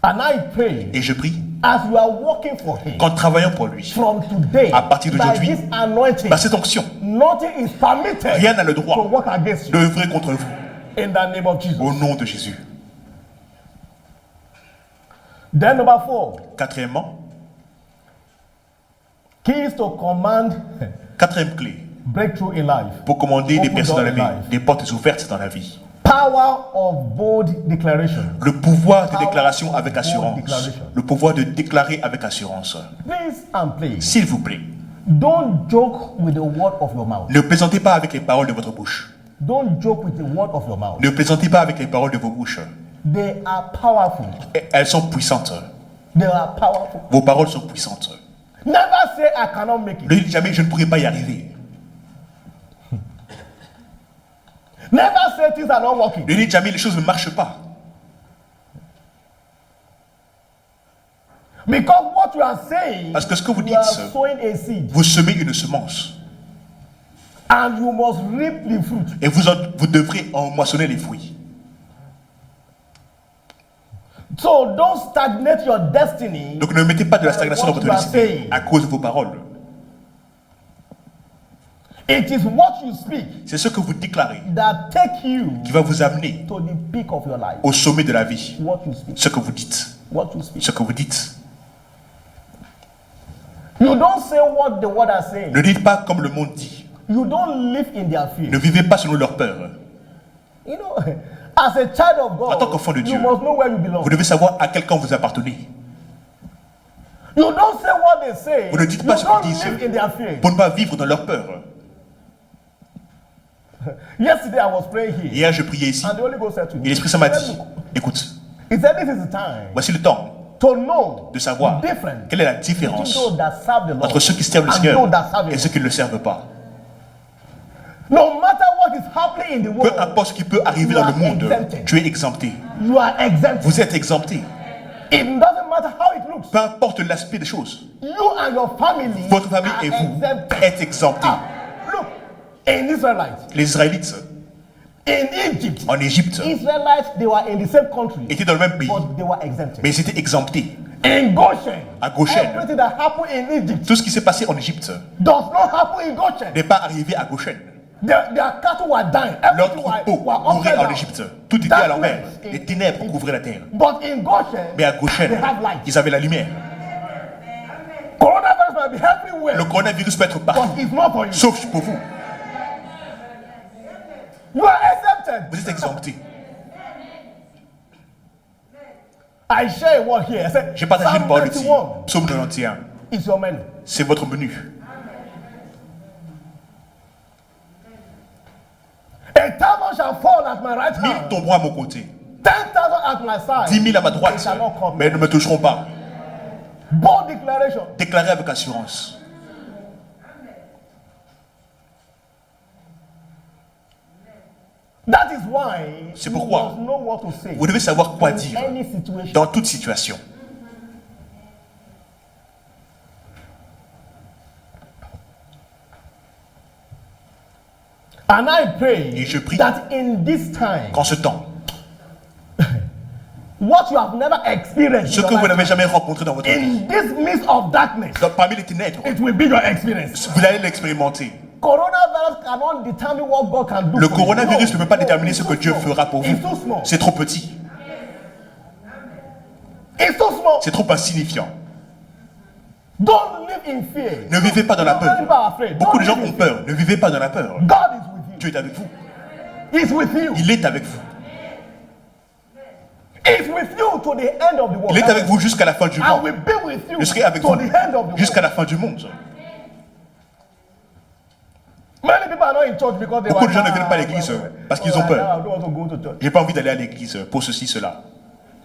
And I pray, Et je prie, as you are working for him, qu'en travaillant pour lui, from today, à partir by d'aujourd'hui, this anointing, par cette onction, nothing is permitted rien n'a le to droit work against you. d'œuvrer contre vous. In the name of Jesus. Au nom de Jésus. Then number 4, Quatrièmement, keys to command quatrième clé breakthrough in life. pour commander des Open personnes dans la door in vie, life. des portes ouvertes dans la vie. Power of bold declaration. Le pouvoir de Power déclaration of avec bold assurance. declaration. Le pouvoir de déclarer avec assurance. Please and please, S'il vous plaît, don't joke with the word of your mouth. ne plaisantez pas avec les paroles de votre bouche. Don't joke with the word of your mouth. Ne plaisantez pas avec les paroles de vos bouches. They are powerful. Elles sont puissantes. They are powerful. Vos paroles sont puissantes. Never say I cannot make it. Ne dites jamais je ne pourrai pas y arriver. Never say things are not working. Ne dites jamais les choses ne marchent pas. Because what you are saying, Parce que ce que vous you are dites, sowing a seed. vous semez une semence. And you must reap the fruit. Et vous devrez en moissonner les fruits. So don't stagnate your destiny. Donc ne mettez pas de la stagnation dans votre destinée à cause de vos paroles. It is what you speak C'est ce que vous déclarez that take you qui va vous amener to the peak of your life. au sommet de la vie. What you speak. Ce que vous dites. What you speak. Ce que vous dites. You don't say what the world are saying. Ne dites pas comme le monde dit. You don't live in their fear. Ne vivez pas selon leur peur. You know, as a child of En tant God, qu'enfant de you Dieu, must know where you belong. Vous devez savoir à quel camp vous appartenez. You don't say what they say. Vous ne dites You pas ce don't qu'ils disent live in their fear. pour ne pas vivre dans leur peur. Yesterday I was praying here. Hier, je priais ici. And the Holy Ghost said to me. Et l'Esprit Saint m'a dit, écoute, He said this is the time voici le temps to know de savoir the difference quelle est la between différence those that serve the Lord entre ceux qui servent le and Seigneur those that serve et Him. ceux qui ne le servent pas. No matter what is happening in the Peu world, importe ce qui peut arriver dans le monde, tu es exempté. you are exempted. Vous êtes exempté. It doesn't matter how it looks. Peu importe l'aspect des choses. You and your family Votre famille are et vous exempted. êtes exemptés. Look, in Israelites, Les Israélites in Egypt, en Égypte Israelites, they were in the same country, étaient dans le même pays, but they were exempted. mais ils étaient exemptés. In Goshen, À Goshen, everything that happened in Egypt tout ce qui s'est passé en Égypte does not happen in Goshen. n'est pas arrivé à Goshen. Their cattle were dying. Leurs Everything troupeaux were mouraient upside en down. Égypte. Tout était à l'envers. Les ténèbres couvraient la terre. But in Goshen, Mais à Goshen, they have light. ils avaient la lumière. Coronavirus might be everywhere, Le coronavirus peut être partout, but it's not for you. sauf pour vous. You are exempted. Vous êtes exemptés. I share a word here. I said, J'ai partagé une Psalm parole ici. 91 Psaume 91. is your menu. C'est votre menu. A thousand shall fall at my right 1000 hand, tomberont à mon côté. 10,000 at my side. 10 000 à ma They droite, shall not come. mais ils ne me toucheront pas. Bold declaration. Déclarez avec assurance. That is why C'est you pourquoi must know what to say Vous devez savoir quoi in dire any situation. dans toute situation. And I pray Et je prie that in this time, Qu'en ce temps, what you have never experienced ce in que your vous life, n'avez jamais rencontré dans votre vie, in this midst of darkness, parmi les ténèbres, it will be your experience. vous allez l'expérimenter. Coronavirus cannot determine what God can do. Le for you. coronavirus No, ne peut pas no, déterminer it's ce too que Dieu small. fera pour It's too vous. small. C'est trop petit, It's too small. c'est trop insignifiant. Don't live in fear. Ne vivez pas dans la Many people peur. are afraid. Beaucoup de Don't gens live ont in fear. peur. Ne vivez pas dans la peur. God is with Dieu est avec vous. you. He's with you. Il est avec vous. He's with you to the end of the world. Il est avec vous jusqu'à la fin du I monde. will be with you Je serai avec to vous the end of the jusqu'à world. la fin du monde. Many people are not in church because they Beaucoup were de gens ne viennent pas à l'église parce qu'ils ont peur. I don't want to go to church. J'ai pas envie d'aller à l'église pour ceci, cela.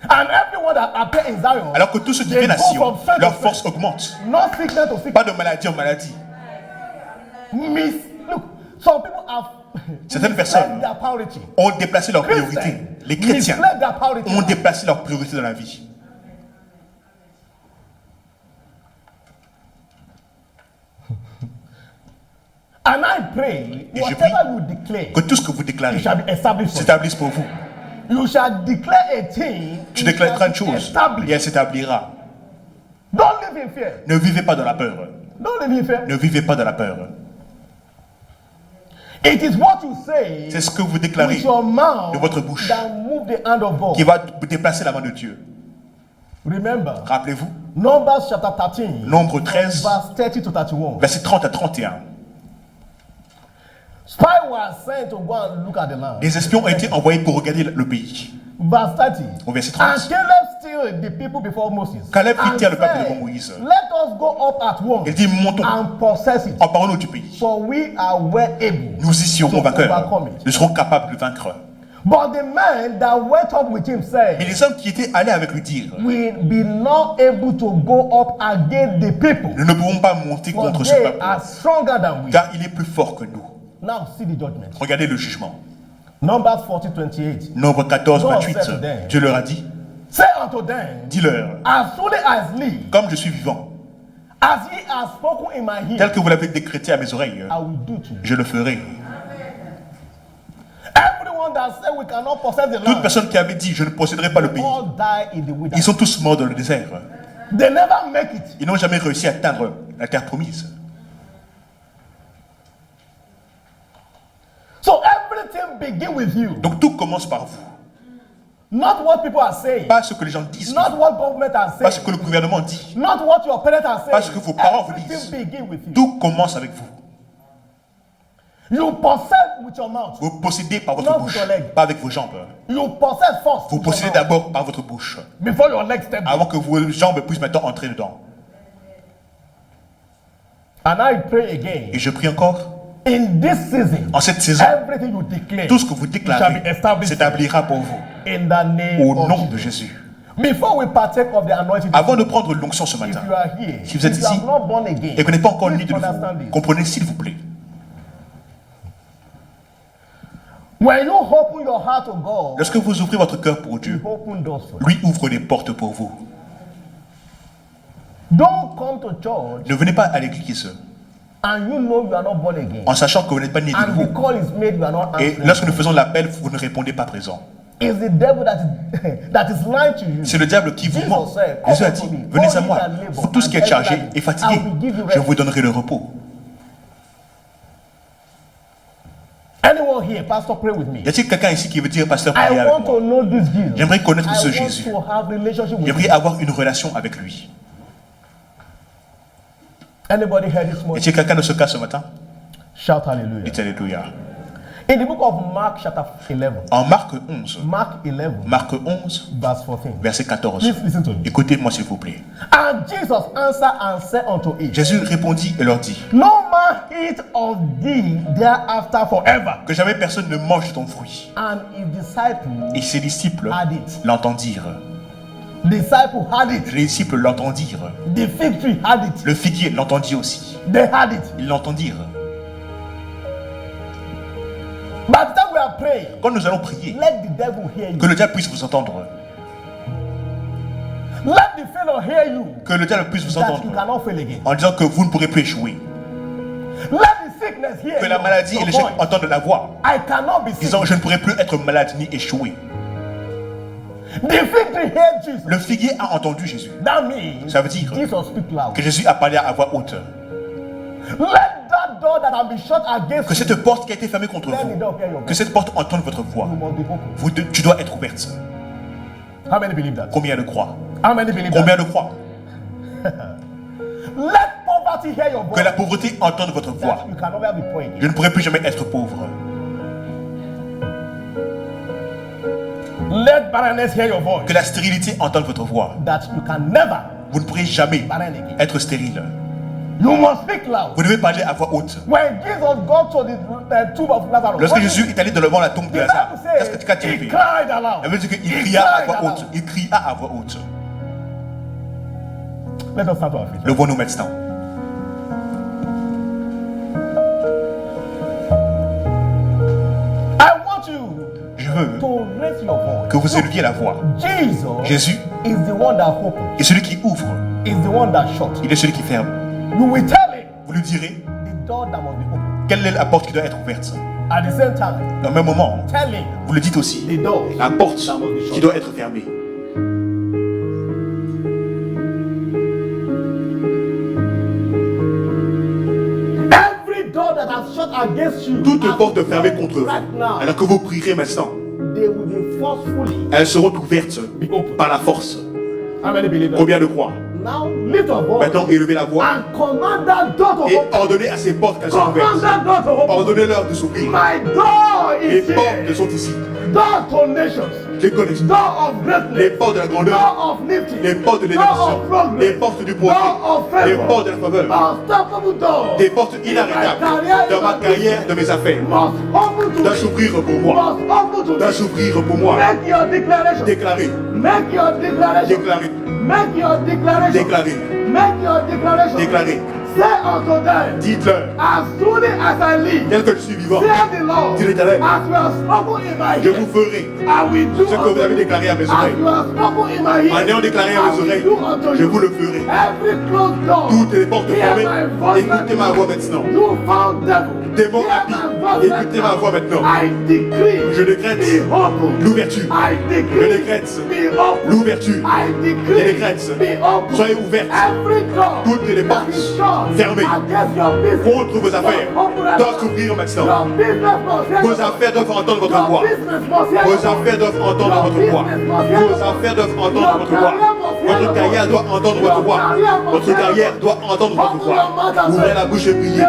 And everyone that appear in Zion, Alors que tous ceux qui they viennent à go Sion, from strength leur to force strength. augmente. Not sickness to sickness. Pas de maladie en maladie. Look, some people have Certaines personnes their priority. ont déplacé leur priorité. Les chrétiens misled their priority. ont déplacé leur priorité dans la vie. And I pray, Et je whatever you declare, Que tout ce que vous déclarez it shall be established for you. s'établisse pour vous. You shall declare a thing, Tu it déclareras shall une be chose established. et elle s'établira. Don't live in fear. Ne vivez pas dans la peur. Don't live in fear. Ne vivez pas dans la peur. It is what you say C'est ce que vous déclarez with your mouth de votre bouche that move the hand of God. qui va déplacer la main de Dieu. Remember, Rappelez-vous, Numbers chapter 13, Nombre 13, verse 30 to 31. versets 30 à 31. Spies were sent to go and look at the land. Des espions ont été envoyés pour regarder le pays. Verse 30. Au verset And 30. Caleb stilled the people before Moses. Caleb fit and dire le peuple said, devant Moïse. Let us go up at once Il dit, montons, and possess it, emparons-nous du pays. for we are well able Nous y serons to vainqueurs. overcome it. Nous serons capables de vaincre. But the men that went up with him Mais said, les hommes qui étaient allés avec lui dirent, we be not able to go up against the people, nous ne pouvons pas monter for contre ce they peuple, are stronger than we. car il est plus fort que nous. Now see the judgment. Regardez le jugement. Numbers 40:28. Nombre 14, God 28. said to them, Dieu leur a dit, Say unto them, dis-leur, as truly as live, comme je suis vivant, as ye have spoken in my ear, tel que vous l'avez décrété à mes oreilles, I will do to you. je le ferai. Everyone that said we cannot possess the Toute land, personne qui avait dit, je ne posséderai pas le pays, all die in the ils wilderness. sont tous morts dans le désert. They never make it. Ils n'ont jamais réussi à atteindre la terre promise. So everything begin with you. Donc tout commence par vous. Not what people are saying. Pas ce que les gens disent, Not what government are pas ce saying. que le gouvernement dit. Not what your parents are saying. Pas ce que vos parents vous disent. Everything begin with you. Tout commence avec vous. You possess with your mouth. Vous possédez par votre Not bouche, with your leg. pas avec vos jambes. You possess first Vous with your possédez mouth d'abord par votre bouche, before your legs step. avant que vos jambes puissent maintenant entrer dedans. And I pray again. Et je prie encore, In this season, En cette saison, everything you declare tout ce que vous shall déclarez be established s'établira pour vous. in the name Au of nom de Jesus. Jésus. Before we partake of the anointing, Avant de prendre l'onction ce if matin, you are here, si vous êtes if you ici are not born again, et que vous n'êtes pas encore né please de nouveau, understand this. comprenez s'il vous plaît. When you open your heart to God, Lorsque vous ouvrez votre cœur pour He Dieu, open doors for you. lui ouvre des portes pour vous. Don't come to church Ne venez pas à l'église and you know you are not born again. en sachant que vous n'êtes pas né de And nouveau. the call is made, you are not Et answering. lorsque nous faisons l'appel, vous ne répondez pas présent. It's the devil that is lying to you. C'est le diable qui vous ment. Jésus a dit, venez à moi, vous tous qui êtes chargés et fatigués, je vous donnerai le repos. Anyone here, Pastor, pray with me. Y a-t-il quelqu'un ici qui veut dire, pasteur, I priez avec want moi? to know this Jesus. J'aimerais connaître I ce want Jésus. to have relationship with J'aimerais him. avoir une relation avec lui. Anybody here this Y morning? a-t-il quelqu'un de ce cas ce matin? Shout hallelujah. Dites Alléluia. In the book of Mark chapter 11, En Marc 11, Mark 11, Marc 11, verse 14. verset 14. Please listen to me. Écoutez-moi s'il vous plaît. And Jesus answered and said unto him, Jésus répondit et leur dit, No man eat of thee thereafter forever. que jamais personne ne mange de ton fruit. And his disciples Et ses disciples had it. l'entendirent. Disciples had it. Les disciples l'entendirent. The fig tree had it. Le figuier l'entendit aussi. They had it. Ils l'entendirent. By the time we are praying, Quand nous allons prier, let the devil hear you. que le diable puisse vous entendre. Let the fellow hear you. Que le diable puisse vous That you entendre. cannot fail again. En disant que vous ne pourrez plus échouer. Let the sickness hear Que you. la maladie et Your l'échec voice. entendent la voix. I cannot be sick. Disant, je ne pourrai plus être malade ni échouer. The fig tree heard Jesus. Le figuier a entendu Jésus. That means Ça veut dire Jesus speak loud. que Jésus a parlé à voix haute. Let that door that has been shut against Que you, cette porte qui a été fermée contre let the vous, door hear your que voice. cette porte entende votre voix. You must be open. Tu dois être ouverte. How many believe that? Combien le croient? How many believe Combien that? le croient? Let poverty hear your Que voice. la pauvreté entende votre voix. That you can never be poor again. Je ne pourrai plus jamais être pauvre. Let barrenness hear your voice. Que la stérilité entende votre voix. That you can never Vous ne pourrez jamais barren again. être stérile. You must speak loud. Vous devez parler à voix haute. When Jesus got to the tomb of Lazarus, Lorsque what did Jésus est allé devant la tombe the de Lazare, Bible qu'est-ce say? que qu'a-t-il He fait? cried aloud. Ça veut dire qu'il He cria à cried voix haute. aloud. Il cria à voix haute. Let us start to our feet. Levons-nous maintenant. I want you Je veux to raise your voice. que vous éleviez la voix. Jesus Jésus is the one that opens, est celui qui ouvre. is the one that shuts. Il est celui qui ferme. You will tell him Vous lui direz the door that must be open. quelle est la porte qui doit être ouverte. At the same time, Dans le même moment, tell him vous le dites aussi. the door La porte that must be qui shut. doit être fermée. Every door that has shut against you, Toutes les as portes you fermées pray contre vous, right now, alors que vous prierez maintenant, they will be forcefully elles seront ouvertes be open. par la force. How many believe that? Combien de croient? Now lift your voice Maintenant, élevez la voix and command that door to et open. ordonnez à ces portes qu'elles soient Command ouvertes. that door to open. Ordonnez-leur de s'ouvrir. My door Les is portes here. sont ici. Door to nations. Les connexions. Door of Les greatness. portes de la grandeur. Door of lifting. Les portes de Door l'élévation. of progress. Les portes du progrès. Door of Les favor. portes de la faveur. Unstoppable door. Des portes inarrêtables dans ma carrière, dans mes affaires. Must open to Doit me. s'ouvrir pour moi. Must open to Doit me. s'ouvrir pour moi. Make your declaration. Déclaré. Make your declaration. Déclaré. Make your declaration. Déclaré. Make your declaration. Déclaré. Say unto them, Dites-leur. as soon as I live, Tel que je suis vivant, say the Lord, Dis l'Éternel. as you have spoken in my je ear, vous ferai I will do ce que vous unto avez you. déclaré à mes As oreilles. you have spoken in my ear, En ayant déclaré à I mes will oreilles, do unto je you. vous le ferai. Every closed door, Toutes les portes hear fermées, my voice écoutez ma voix maintenant. You found devil, Démons hear habitent, my voice écoutez ma voix maintenant. I decree, Je décrète be open. l'ouverture. I Je decree, décrète be open. l'ouverture. I Je decree, décrète. be open. Soyez ouvertes. Every door Toutes les that portes is shut fermées against your business, contre vos affaires doivent s'ouvrir maintenant. your business must hear Vos your affaires doivent entendre votre Your voix. business must hear Vos your affaires doivent entendre Your votre voix. business must hear Vos affaires doivent entendre Your votre voix. career must Votre carrière doit entendre votre voix. Votre carrière doit entendre votre voix. Ouvrez la bouche et priez.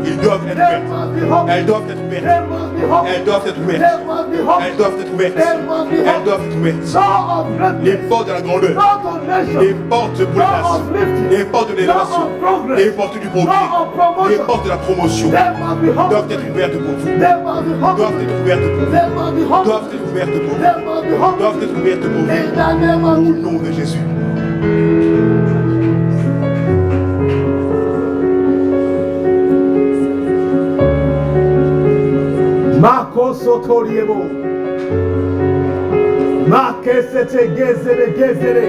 Ils doivent être ouverts. Elles doivent être ouvertes. Elles doivent être ouvertes. Elles doivent être ouvertes. Elles doivent être ouvertes. Les portes de la grandeur. Les portes pour les nations. Les portes de l'élévation. Les portes du progrès. Les portes de la promotion doivent être ouvertes pour vous. Doivent être ouvertes pour vous. Doivent être ouvertes pour vous. Doivent être ouvertes pour vous. Au nom de Jésus. Marco Sotoriebo. Makesete gezere gezere.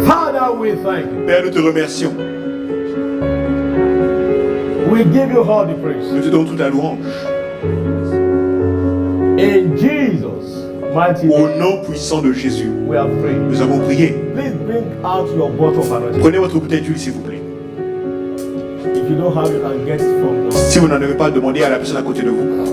Father, we thank you. Père, nous te remercions. We give you all the praise. Nous te donnons toute la louange. In Jesus' mighty Au name, nom puissant de Jésus, we have prayed. nous avons prié. Please bring out your bottle of anointing. Prenez votre bouteille d'huile, s'il vous plaît. If you don't have, you can get it from your. Si vous n'en avez pas, demandez à la personne à côté de vous.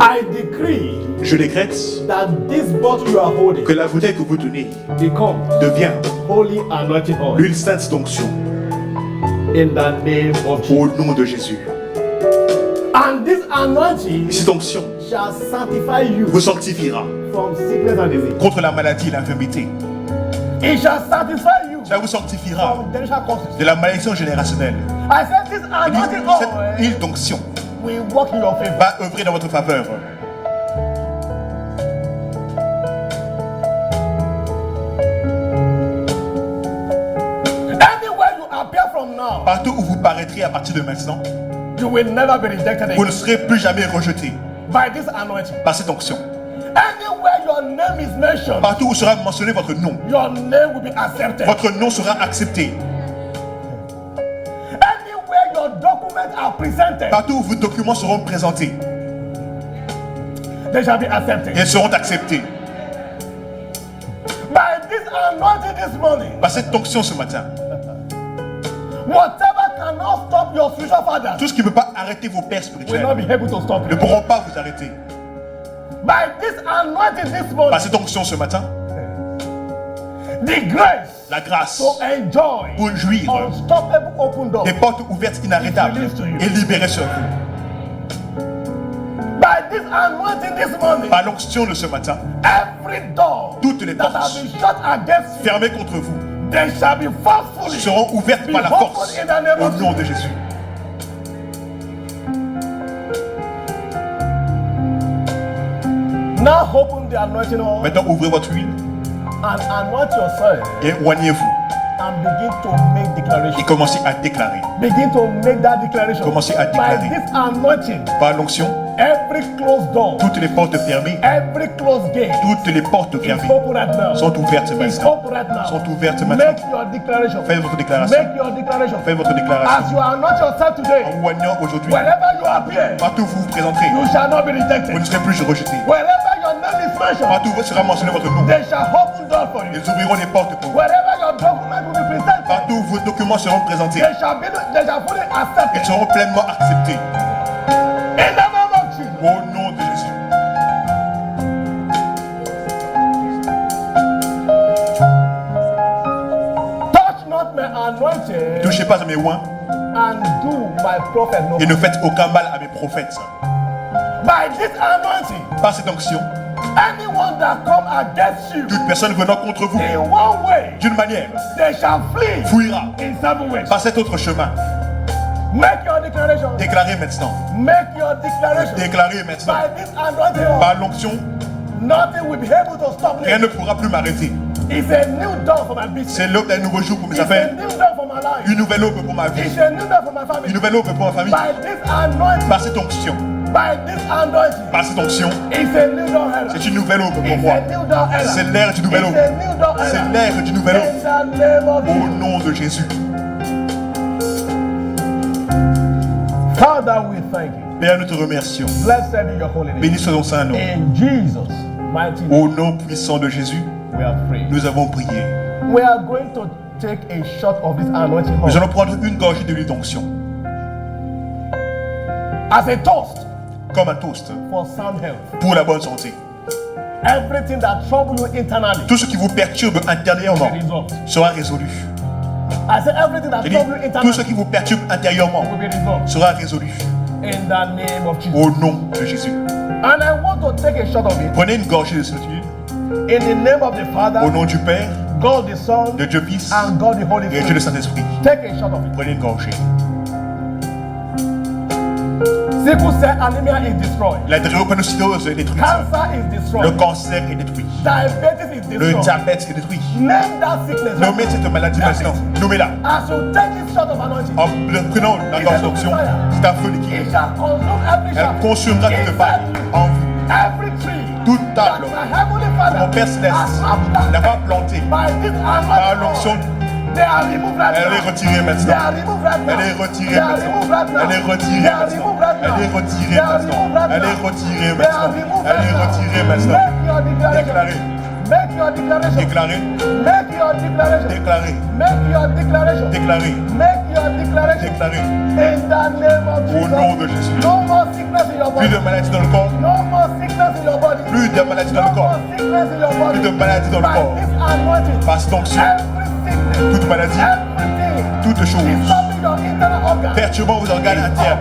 I decree Je décrète that this bottle you are holding que la bouteille que vous tenez becomes devient holy anointing oil l'huile sainte d'onction in the name of Jesus. au nom de Jésus. And this anointing Et cette onction shall sanctify you vous sanctifiera from sickness and disease. contre la maladie et l'infirmité. It shall sanctify you Ça vous sanctifiera from generational causes. de la malédiction générationnelle. I said this Et anointing cette oil huile d'onction will work in your favor. va œuvrer dans votre faveur. Anywhere you appear from now, Partout où vous paraîtrez à partir de maintenant, you will never be rejected vous again ne serez plus jamais rejeté by this anointing. par cette onction. Anywhere your name is mentioned, Partout où sera mentionné votre nom, your name will be accepted. votre nom sera accepté. Anywhere your documents are presented, Partout où vos documents seront présentés, they shall be accepted. ils seront acceptés. By this anointing this morning, Par cette onction ce matin, whatever cannot stop your spiritual fathers tout ce qui ne peut pas arrêter vos pères will not spirituels be able to stop ne you. pourront pas vous arrêter. By this anointing this morning, Par cette onction ce matin, the grace la grâce to enjoy pour jouir unstoppable open doors. des portes ouvertes inarrêtables et libérées sur vous. By this anointing this morning, Par l'onction de ce matin, every door toutes les that portes have been shut against you, fermées contre vous they shall be forcefully seront ouvertes par la force in the name au of nom de Jésus. Now open the anointing oil Maintenant, ouvrez votre huile and anoint yourself et oignez-vous and begin to make declaration. et commencez à déclarer. Begin to make that declaration. Commencez à By déclarer. this anointing, Par l'onction, every closed door, toutes les portes fermées, every closed gate toutes les portes is fermées open right now. sont ouvertes Is maintenant. open right now. Sont ouvertes maintenant. Make your declaration. Faites votre déclaration. Make your declaration. Faites votre As déclaration. you anoint yourself today, En oignant aujourd'hui, wherever you appear, partout où vous vous présenterez, you shall not be vous rejected. ne serez plus rejeté. Wherever your name is mentioned, Partout où sera mentionné votre nom, they shall open doors for you. ils ouvriront les portes pour vous. Wherever your document will be presented, Partout où vos documents seront présentés, they shall fully accepted. ils seront pleinement acceptés. In the name of Jesus. Au nom de Jésus. Touch not my anointing Touchez pas à mes oins and do my prophet no et ne harm. faites aucun mal à mes prophètes. By this anointing, Par cette onction, anyone that come against you toute personne venant contre vous, in one way, d'une manière, they shall flee fuira in 7 ways. par cet autre chemin. Make your declaration. Déclarez maintenant. Make your declaration. Déclarez maintenant. By this anointing, Par l'onction, nothing will be able to stop rien me. ne pourra plus m'arrêter. It's a new dawn for my business. C'est l'aube d'un nouveau jour pour mes It's a affaires, new dawn for my life. une nouvelle aube pour ma vie, It's a new dawn for my family. une nouvelle aube pour ma famille. By this anointing, Par cette onction, by this anointing, par cette onction, it's a new dawn era. c'est une nouvelle aube pour It's moi. a new dawn era. C'est l'ère du nouvel It's aube. a new dawn era. C'est l'ère du nouvel aube. In the name of Au Jesus. nom de Jésus. Father, we thank you. Père, nous te remercions. Blessed be your holy name. Béni soit ton saint nom. In Jesus' mighty name, Au nom puissant de Jésus, we have prayed. nous avons prié. We are going to take a shot of this anointing Nous oil allons prendre une gorgée de l'huile d'onction as a toast comme un toast for sound health. pour la bonne santé. Everything that troubles you internally Tout ce qui vous perturbe intérieurement will be resolved. sera résolu. I say everything that J'ai dit, troubles you tout ce internally qui vous perturbe intérieurement will be resolved sera résolu in the name of Jesus. au nom de Jésus. And I want to take a shot of it Prenez une gorgée de cette huile in the name of the au Father, nom du Père, God the Son, de Dieu Fils and God the Holy et de Dieu le Spirit. Saint-Esprit. Take a shot of it. Prenez une gorgée. Sickle cell anemia is destroyed. La drépanocytose est détruite. Cancer is Le destroyed. cancer est détruit. Diabetes is Le destroyed. diabète est détruit. Name that sickness. Nommez cette maladie maintenant. Nommez-la. As you take this shot of anointing, En prenant la gorge d'onction, c'est un feu liquide. it shall consume every Elle shaft. consumera toute paille en vue. Every tree Toute that table my heavenly Father mon Père Céleste has n'a planted pas planté by this par anointing l'onction, oil, they are removed right elle now. est retirée They maintenant. are removed right now. Elle est retirée They are maintenant. removed right now. Elle est retirée They are maintenant. removed right now. Elle est retirée They are maintenant. removed right Elle est now. retirée They are maintenant. removed Elle right est now. retirée maintenant. Make your declaration. Déclaré. Make your declaration. Déclaré. Make your declaration. Déclaré. Make your declaration. Déclaré. Make your declaration. Déclaré. In the name of Au Jesus. nom de Jésus. No more sickness in your Plus body. de maladies dans le corps. No more sickness in your body. Plus de maladies dans No le corps. more sickness in your body. Plus de maladies dans le By corps. this anointing, Par cette onction, every sickness, toute maladie, everything, toute chose disturbing your internal organs, perturbant vos organes internes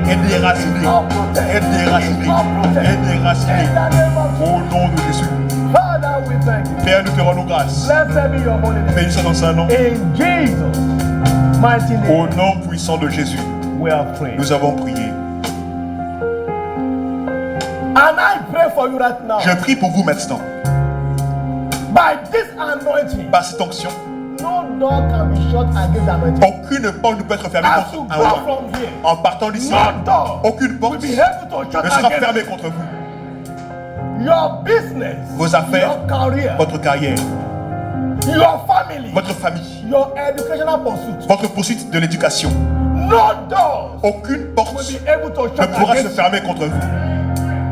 est déraciné. Est déraciné. Est déraciné. in the name of Au nom de Jésus. Father, we thank you. Père, nous te rendons grâce. Blessed be your holy name. Béni soit ton saint nom. In Jesus' mighty name, Au nom puissant de Jésus, we have prayed. nous avons prié. And I pray for you right now. Je prie pour vous maintenant. By this anointing, Par cette onction, no door can be shut against the anointing. aucune porte ne peut être fermée As you contre un go roi. from here, En partant d'ici, no door aucune porte will ne be able to shut sera against fermée contre vous. your business, Vos affaires, your career, votre carrière, your family, votre famille, your educational pursuit. votre poursuite de l'éducation. No door Aucune porte will be able to ne shut pourra se against fermer contre vous.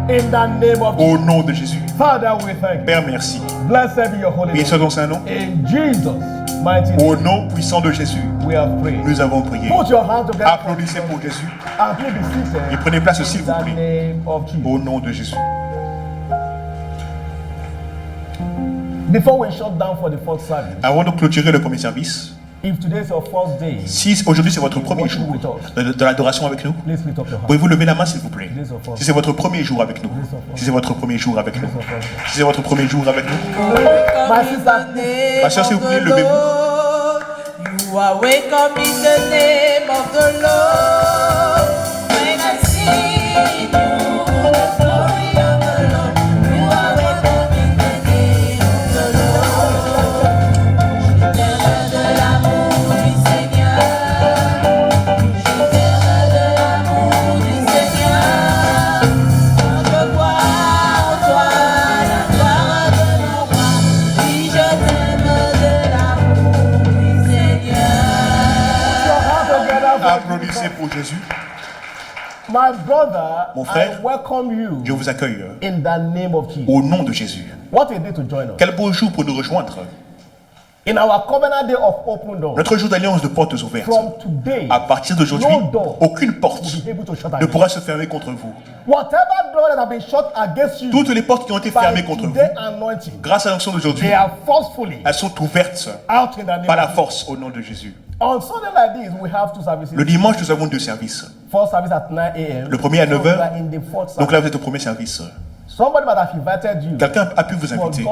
in the name of Au nom de Jésus. Father, we thank you. Père, merci. Blessed be your holy Béni name. soit ton saint nom. In Jesus' mighty name, Au nom puissant de Jésus, we have prayed. nous avons prié. Put your hands together Applaudissez pour Jésus and please be seated et prenez place s'il in vous the plaît. name of Jesus. Au nom de Jésus. Before we shut down for the fourth service, Avant de clôturer le premier service, if today is your first day, si aujourd'hui c'est votre premier jour de l'adoration avec nous, please lift up your hands. pouvez-vous lever la main s'il vous plaît? Si c'est votre premier jour avec nous, si c'est votre premier jour avec nous, si c'est votre premier jour avec nous, My sister, ma soeur s'il vous plaît, levez-vous. You are welcome in the name of the Lord. When I see you, the glory of the Lord. You are welcome in the name of the Lord. J'éterne de l'amour du Seigneur. J'éterne de l'amour du Seigneur. Quand je vois en toi la gloire de mon roi, oui, je t'aime de l'amour du Seigneur. your hands together for Applaudissez pour Jésus. my brother. Mon frère, I welcome you Je vous accueille in the name of Jesus. au nom de Jésus. What a day to join us. Quel beau jour pour nous rejoindre. In our covenant day of open doors, Notre jour d'alliance de portes ouvertes. from today, À partir d'aujourd'hui, no door aucune porte will be able to shut ne against pourra se fermer contre vous. whatever door that have been shut against you Toutes les portes qui ont été by fermées contre vous, today anointing, grâce à l'onction d'aujourd'hui, they are forcefully elles sont ouvertes out in the name par la of Jesus. force au nom de Jésus. On Sunday like this, we have two services. Le dimanche, nous avons deux services. First service at 9 a.m. Le premier à 9 heures. we are in the fourth service. Donc là, vous êtes au premier service. Somebody might have invited you. Quelqu'un a pu vous inviter,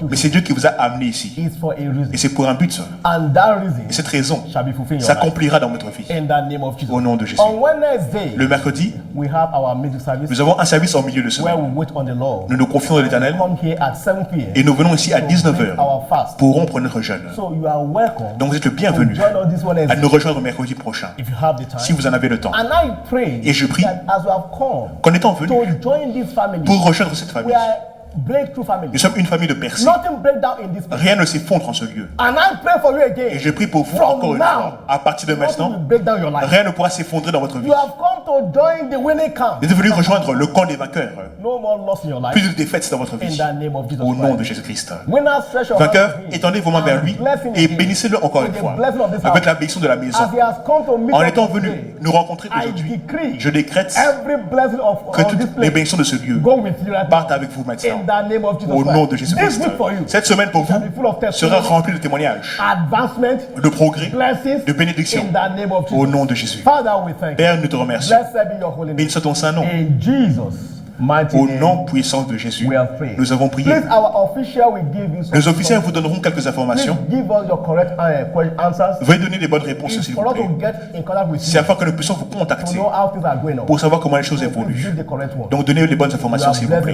mais c'est Dieu qui vous a amené ici. It's for a reason. Et c'est pour un but. And that reason Et cette raison shall be fulfilled in your life. s'accomplira dans votre vie. In the name of Jesus. Au nom de Jésus. On Wednesday, Le mercredi, we have our music service nous avons un service en milieu de where semaine. we wait on the Lord. Nous nous confions à l'Éternel Come here at 7 p.m. et nous venons ici à to 19h break our fast. pour rompre notre jeûne. So you are welcome Donc vous êtes le to bienvenu join us this à Wednesday nous rejoindre mercredi prochain, if you have the time. si vous en avez le temps. And I pray Et je prie that as we have come Qu'en étant venu to join this family, pour rejoindre cette famille, we are breakthrough family. Nous sommes une famille de percées. Nothing break down in this place. Rien ne s'effondre en ce lieu. And I pray for you Et again. je prie pour vous From encore une now, fois. À partir de Nothing maintenant, will break down your life. rien ne pourra s'effondrer dans votre vie. You have come to join the winning camp. Vous êtes venu rejoindre le camp des vainqueurs. No more loss in your life. Plus de défaites dans votre In vie. the name of Jesus Au nom de Christ. Jésus-Christ. Winners, stretch your Vainqueur, hands to him. étendez vos mains vers lui And bless him et again. bénissez-le encore une With the fois. blessing of this Avec house. la bénédiction de la maison. As he has come to meet En us étant today, venu nous rencontrer I aujourd'hui, decree je décrète every blessing of que on this toutes les place bénédictions de ce lieu go with you right partent now. avec vous In maintenant. the name of Jesus Au nom de Christ. This Jésus-Christ. week for you Cette semaine pour vous shall be full of sera testimony, remplie de témoignages, advancement, de progrès, blessings, de bénédictions. in the name of Jesus. Au nom de Jésus. Father, we thank you. Père, nous te remercions. Blessed be your holy name. Béni soit ton saint nom. In Jesus' mighty Au name, nom puissant de Jésus, we have prayed. nous avons prié. Please, our official will give you some. Les officiels vous donneront quelques Please informations. give us your correct answers. Veuillez donner les bonnes réponses, It's s'il for vous us to plaît. get in contact with C'est you afin que nous puissions vous to contacter know how things are going on. pour savoir comment les choses Please évoluent. give the correct one. Donc donnez les bonnes informations, s'il vous plaît.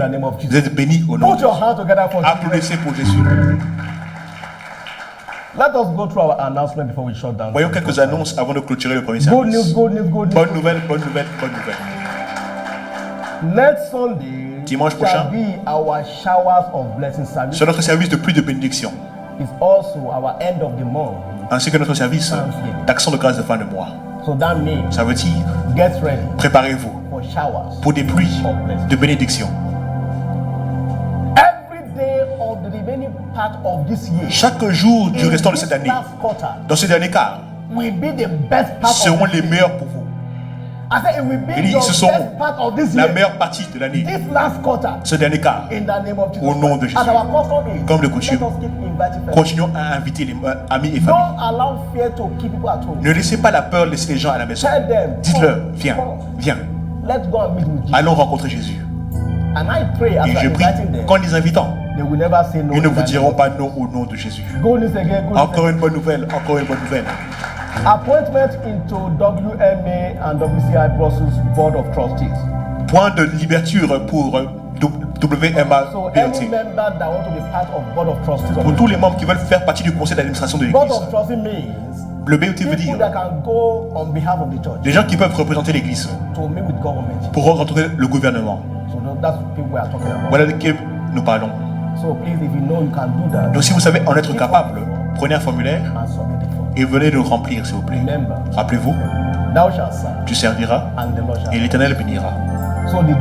Vous êtes bénis au nom Put de your Jésus. hands together for Jesus. Applaudissez pour Jésus. Let us go through our announcement before we shut down. Voyons quelques annonces avant de clôturer le premier Good news, service. good news, good news. Bonne nouvelle, bonne nouvelle, bonne nouvelle. Next Sunday Dimanche shall prochain. be our showers of blessing service. Sur notre service de pluie de bénédiction, It's also our end of the month. ainsi que notre service d'action de grâce de fin de mois. So that means Ça veut dire, get ready préparez-vous for showers. pour des pluies de bénédiction. Every day of the remaining part of this year, Chaque jour du in restant de this cette année, last quarter, dans ce dernier quart, will be the best part seront of les this meilleurs pour vous. year. I said it will be Il dit, your ce seront best part of this la year. meilleure partie de l'année, This last quarter, ce dernier quart. in the name of Jesus. Au nom de As Jésus. our custom is, Comme de coutume. let us keep inviting friends. Continuons à inviter les amis et familles. Don't allow fear to keep people at home. Ne laissez pas la peur laisser les gens à la maison. Tell them, Dites-leur, come, viens, come. viens, Let's go and meet with Jesus. allons rencontrer Jésus. And I pray as Et je I'm prie inviting them, qu'en les invitant, they will never say no. ils ne in vous the diront name pas non au nom de Jésus. of- Go this again, go this Encore une bonne nouvelle, encore une bonne nouvelle. Appointment into WMA and WCI Brussels Board of Trustees. Point de liberture pour WMA So any BLT. member that want to be part of Board of Trustees, Pour tous les membres qui veulent faire partie du conseil d'administration de Board l'église. of Trustees means Le BOT veut people dire that can go on behalf of the church les gens qui peuvent représenter l'église to meet with government. pour rencontrer le gouvernement. So that's people we are talking about. Voilà de qui nous parlons. So please, if you know you can do that, Donc si vous savez en être capable, prenez un formulaire and submit it for. et venez le remplir, s'il vous plaît. Remember, Rappelez-vous, thou shalt serve, tu serviras and the Lord shall. et l'Éternel bénira. So the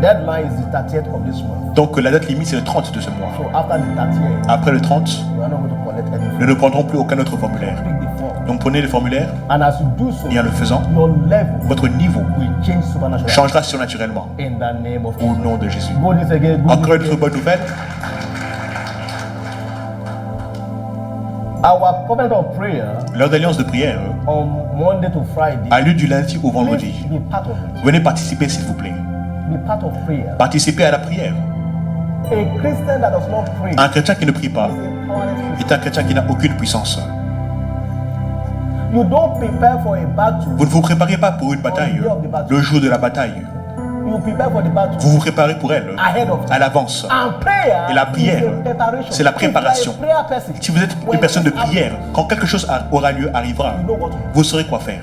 deadline is the 30th of this month. Donc la date limite c'est le 30 de ce mois. So after the 30th, Après le 30, we are not going to collect anything. nous ne prendrons plus aucun autre formulaire. Pick the form. Donc prenez le formulaire And as you do so, et en le faisant, your level votre niveau will change supernaturally. changera surnaturellement In the name of au Jesus. nom de Jésus. Go this again. Go Encore this une autre again. bonne nouvelle, Our covenant of prayer l'heure d'alliance de prière on Monday to Friday. a lieu du lundi au vendredi. Please be part of it. Venez participer s'il vous plaît. Be part of prayer. Participez à la prière. A Christian that does not pray Un chrétien qui ne prie pas is a powerless Christian. est un chrétien qui n'a aucune puissance. You don't prepare for a battle. Vous ne vous préparez pas pour une bataille le jour de la bataille. You prepare for the battle Vous vous préparez pour elle ahead of à time. l'avance. And prayer Et la prière, is a preparation. c'est la If you are a préparation. prayer person, Si vous êtes when une personne de things happen, prière, quand quelque chose aura lieu, arrivera, you know what to do. vous saurez quoi faire.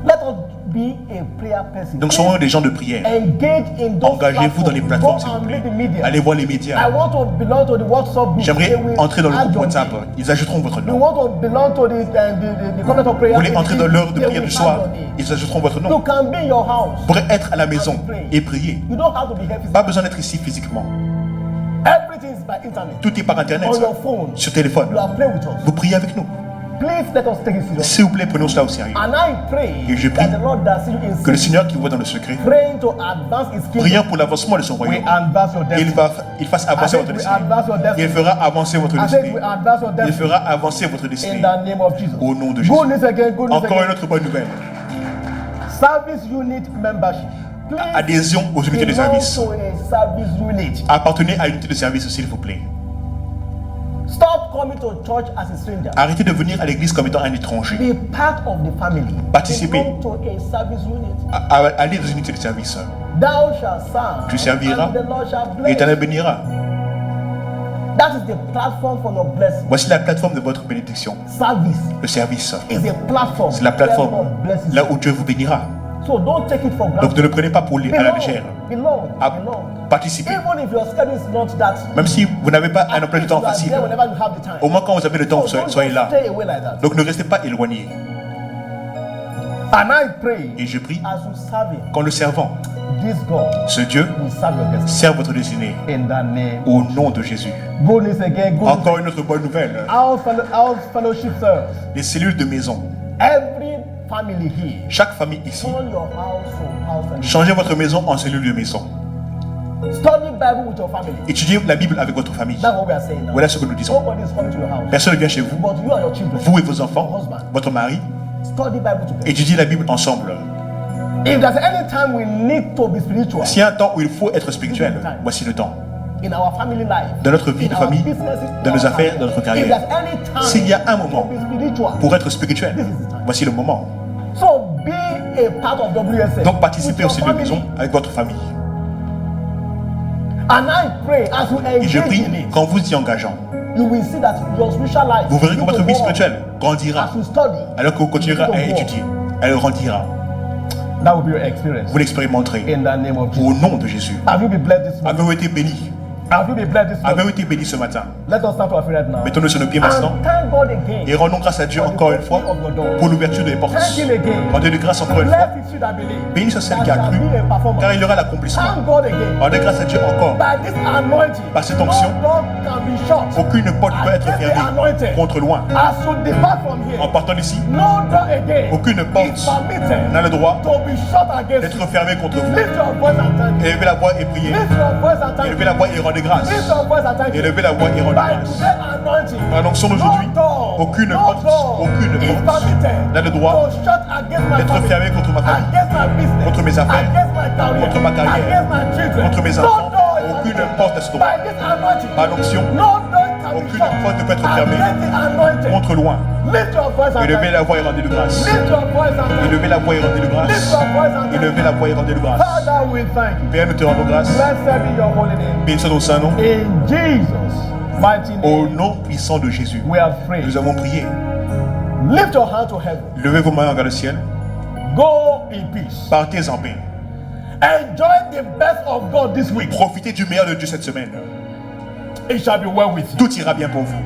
Let us be a prayer person. Donc soyons des gens de prière. Engage in those Engagez-vous dans les plateformes, Go s'il vous and plaît. meet the media. Allez voir les I médias. want to belong to the WhatsApp group. They J'aimerais will entrer dans le add groupe your WhatsApp. name. Ils ajouteront votre You nom. want to belong to the covenant of prayer. Vous voulez entrer dans l'heure de They prière will du add soir. your name. Ils ajouteront votre You nom. can be in your house. Vous pourrez être à la maison et prier. You don't have to be here physically. Pas besoin d'être ici physiquement. Everything is by internet. Tout est par internet. On your phone. Sur téléphone. You are praying with us. Vous priez avec nous. Please let us take it seriously. S'il vous plaît, prenons cela au sérieux. And I pray Et je prie that the Lord that see you in Que le secret, Seigneur qui voit dans le secret, praying to advance His kingdom, priant pour l'avancement de son will royaume, advance your il destiny. il fasse avancer votre will destinée. advance your destiny. Il fera avancer votre I said destinée. we advance your Il destiny fera avancer votre in destinée. the name of Jesus. Au nom de Jésus. Goodness again, goodness Encore une again. autre bonne nouvelle. Service unit membership. Please Adhésion aux unités de belong service. to a service unit. Appartenez à une unité de service, s'il vous plaît. Stop coming to church as a stranger. Arrêtez de venir à l'église comme étant un étranger. Be part of the family. Participez. Belong to a service unit. Allez dans une unité de service. Thou shalt serve. Tu serviras. And the Lord shall Et bless. l'Éternel bénira. That is the platform for your blessing. Voici la plateforme de votre bénédiction. Service Le service. is a platform. C'est la plateforme where God blesses là you. où Dieu vous bénira. So don't take it for Donc granted. ne le prenez pas pour à la Belong, légère. belong, À belong. participer. Even if your schedule is not that, Même si vous n'avez pas un emploi du temps you are facile, there whenever you have the time. au moins quand vous avez le temps, So don't soyez just là. stay away like that. Donc ne restez pas éloignés. And I pray Et je prie as you serve him, qu'en le servant, this God ce Dieu will serve your destiny. serve votre destinée In the name. au nom de Jésus. Good news again. Good news. Encore une autre bonne nouvelle. Our fellowship service. Les cellules de maison. Every family here. Chaque famille ici. Turn your house to house fellowship. Changez votre maison en cellule de maison. Study Bible with your family. Étudiez la Bible avec votre famille. That's what we are saying now. Voilà ce que nous disons. Nobody is coming to your house. Personne ne vient chez vous. But you and your children. Vous et vos Your enfants, husband. votre mari, Study Bible together. étudiez la Bible ensemble. If there's any time we need to be spiritual S'il y a un temps où il faut être spirituel, voici le temps. in our family life, Dans notre vie in de our famille, businesses, dans in nos our affaires, family, dans notre if carrière. there's any time S'il y a un to moment be spiritual, pour être spirituel, voici le moment. so be a part of WSA. Donc participez with aux your cellules de family. maison avec votre famille. And I pray as you Et je engage prie in it, qu'en vous y engageant, you will see that your spiritual life vous verrez que will votre go vie on. spirituelle grandira As you study, alors que vous continuerez à étudier. Elle grandira. that will be your experience. Vous l'expérimenterez In the name of Jesus. au nom de Jésus. Have you been blessed this morning? Avez-vous été béni? Have you been blessed this morning? Avez-vous été béni ce matin? Let us stand to our feet right now. Mettons-nous sur nos pieds maintenant And thank God again. et rendons grâce à Dieu encore une fois pour l'ouverture des portes. Thank Him again. Rendez-lui grâce encore une fois. Blessed is she that believe. Béni soit celle That qui a shall cru, be a performance. car il y aura l'accomplissement. Thank God again. Rendez grâce à Dieu encore. By this anointing, Par cette onction, no door can be shut. aucune porte ne peut être Against the fermée anointing. contre loin. As you depart from En here, partant d'ici, no door again aucune porte is permitted n'a le droit to be shut against you. d'être fermée contre vous. Lift your voice and thank Him. Élevez la voix et priez. Lift your voice and thank Élevez Him. la voix et rendez grâce. Lift your voice and thank Him. Élevez la voix et rendez By grâce. today's anointing, Par l'onction d'aujourd'hui, no door, aucune no porte, door aucune is porte permitted n'a le droit to shut against my d'être family, fermée contre ma famille, against my business, contre mes affaires, against my career, contre ma carrière, against my children. contre mes No enfants. door is Aucune permitted. porte à ce droit. By this anointing, Par l'onction, no door can be aucune shut porte ne peut être fermée against the anointing. contre loin. Lift your voice and Élevez thank la voix et rendez-le grâce. Him. Lift your voice and thank Him. Élevez la voix et rendez-le Lift grâce. your voice and thank Élevez Him. la voix et rendez-le grâce. Father, we thank you. Père, nous te rendons grâce. Blessed be your holy name. Béni soit ton saint nom. In Jesus' mighty Au name, nom puissant de Jésus, we have prayed. nous avons prié. Lift your hand to heaven. Levez vos mains vers le ciel. Go in peace. Partez en paix. Enjoy the best of God this week. Profitez du meilleur de Dieu cette semaine. It shall be well with you. Tout ira bien pour vous.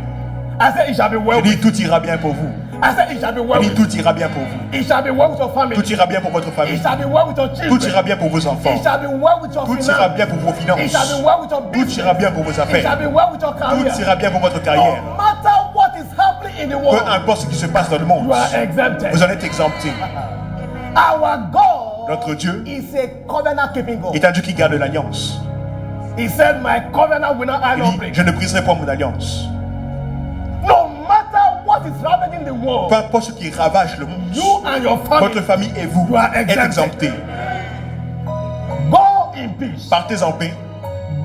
I said it shall be well Je with dis tout ira bien pour vous. you. I said it shall be well Je dis with you. tout ira bien pour vous. It shall be well with your family. Tout ira bien pour votre famille. It shall be well with your Tout children. ira bien pour vos enfants. It shall be well with your Tout ira finance. bien pour vos It shall finances. be well with your Tout business. ira bien pour vos It shall affaires. be well with your career. Tout ira bien pour votre No carrière. matter what is happening in the Peu world, importe ce qui se passe dans le monde, you are exempted. vous en êtes exemptés. Our God Notre Dieu is a covenant keeping God. est un Dieu qui garde l'alliance. He said, my covenant will not I Il not dit, break. je ne briserai pas mon alliance. No matter what is ravaging the world, Peu importe ce qui ravage le monde, you and your votre family famille et vous You are êtes exempted. exemptés. go in peace. Partez en paix.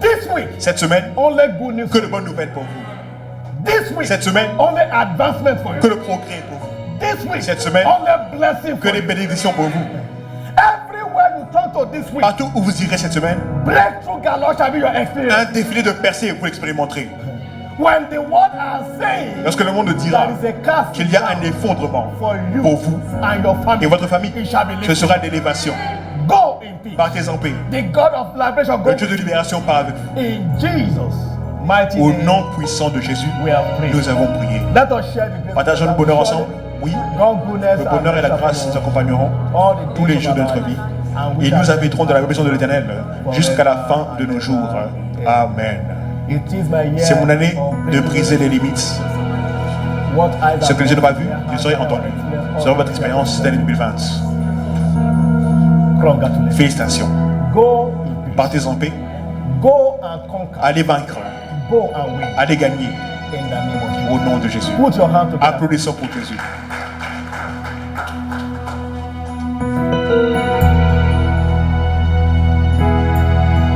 This week, Cette semaine, only good news. que de bonnes nouvelles pour vous. This week, Cette semaine, only advancement for que you. le progrès pour vous. This week, Cette semaine, only blessing que for des you. bénédictions pour vous. Everywhere you turn to this week, Partout où vous irez cette semaine, breakthrough galore shall be your experience. un défilé de percées vous l'expérimenterez. When the world are saying Lorsque le monde dira there is a cast qu'il y a un effondrement for you pour vous and your family, et votre famille, it shall be ce lifted. sera l'élévation. Go in peace. Partez en paix. The God of liberation go Le Dieu de libération part avec vous. in Jesus' mighty Au name. nom puissant de Jésus, We have prayed. nous avons prié. Let us share the grace. Partageons le bonheur ensemble. Oui, God goodness le bonheur et la and grâce nous mercy accompagneront all the tous les days jours of de our notre life. vie. And we Et shall nous habiterons dans la maison de l'Éternel jusqu'à la fin de nos jours. Amen. It is my year C'est mon année of de briser les limites. what eyes Ce que les yeux n'ont pas vu, have ils seraient entendus. Selon votre expérience cette année 2020. Congratulations. Félicitations. Go in peace. Partez en paix. Go and conquer. Allez vaincre. Go and win Allez gagner in the name of Jesus. au nom de Jésus. Put your hand together. Applaudissons pour Jésus.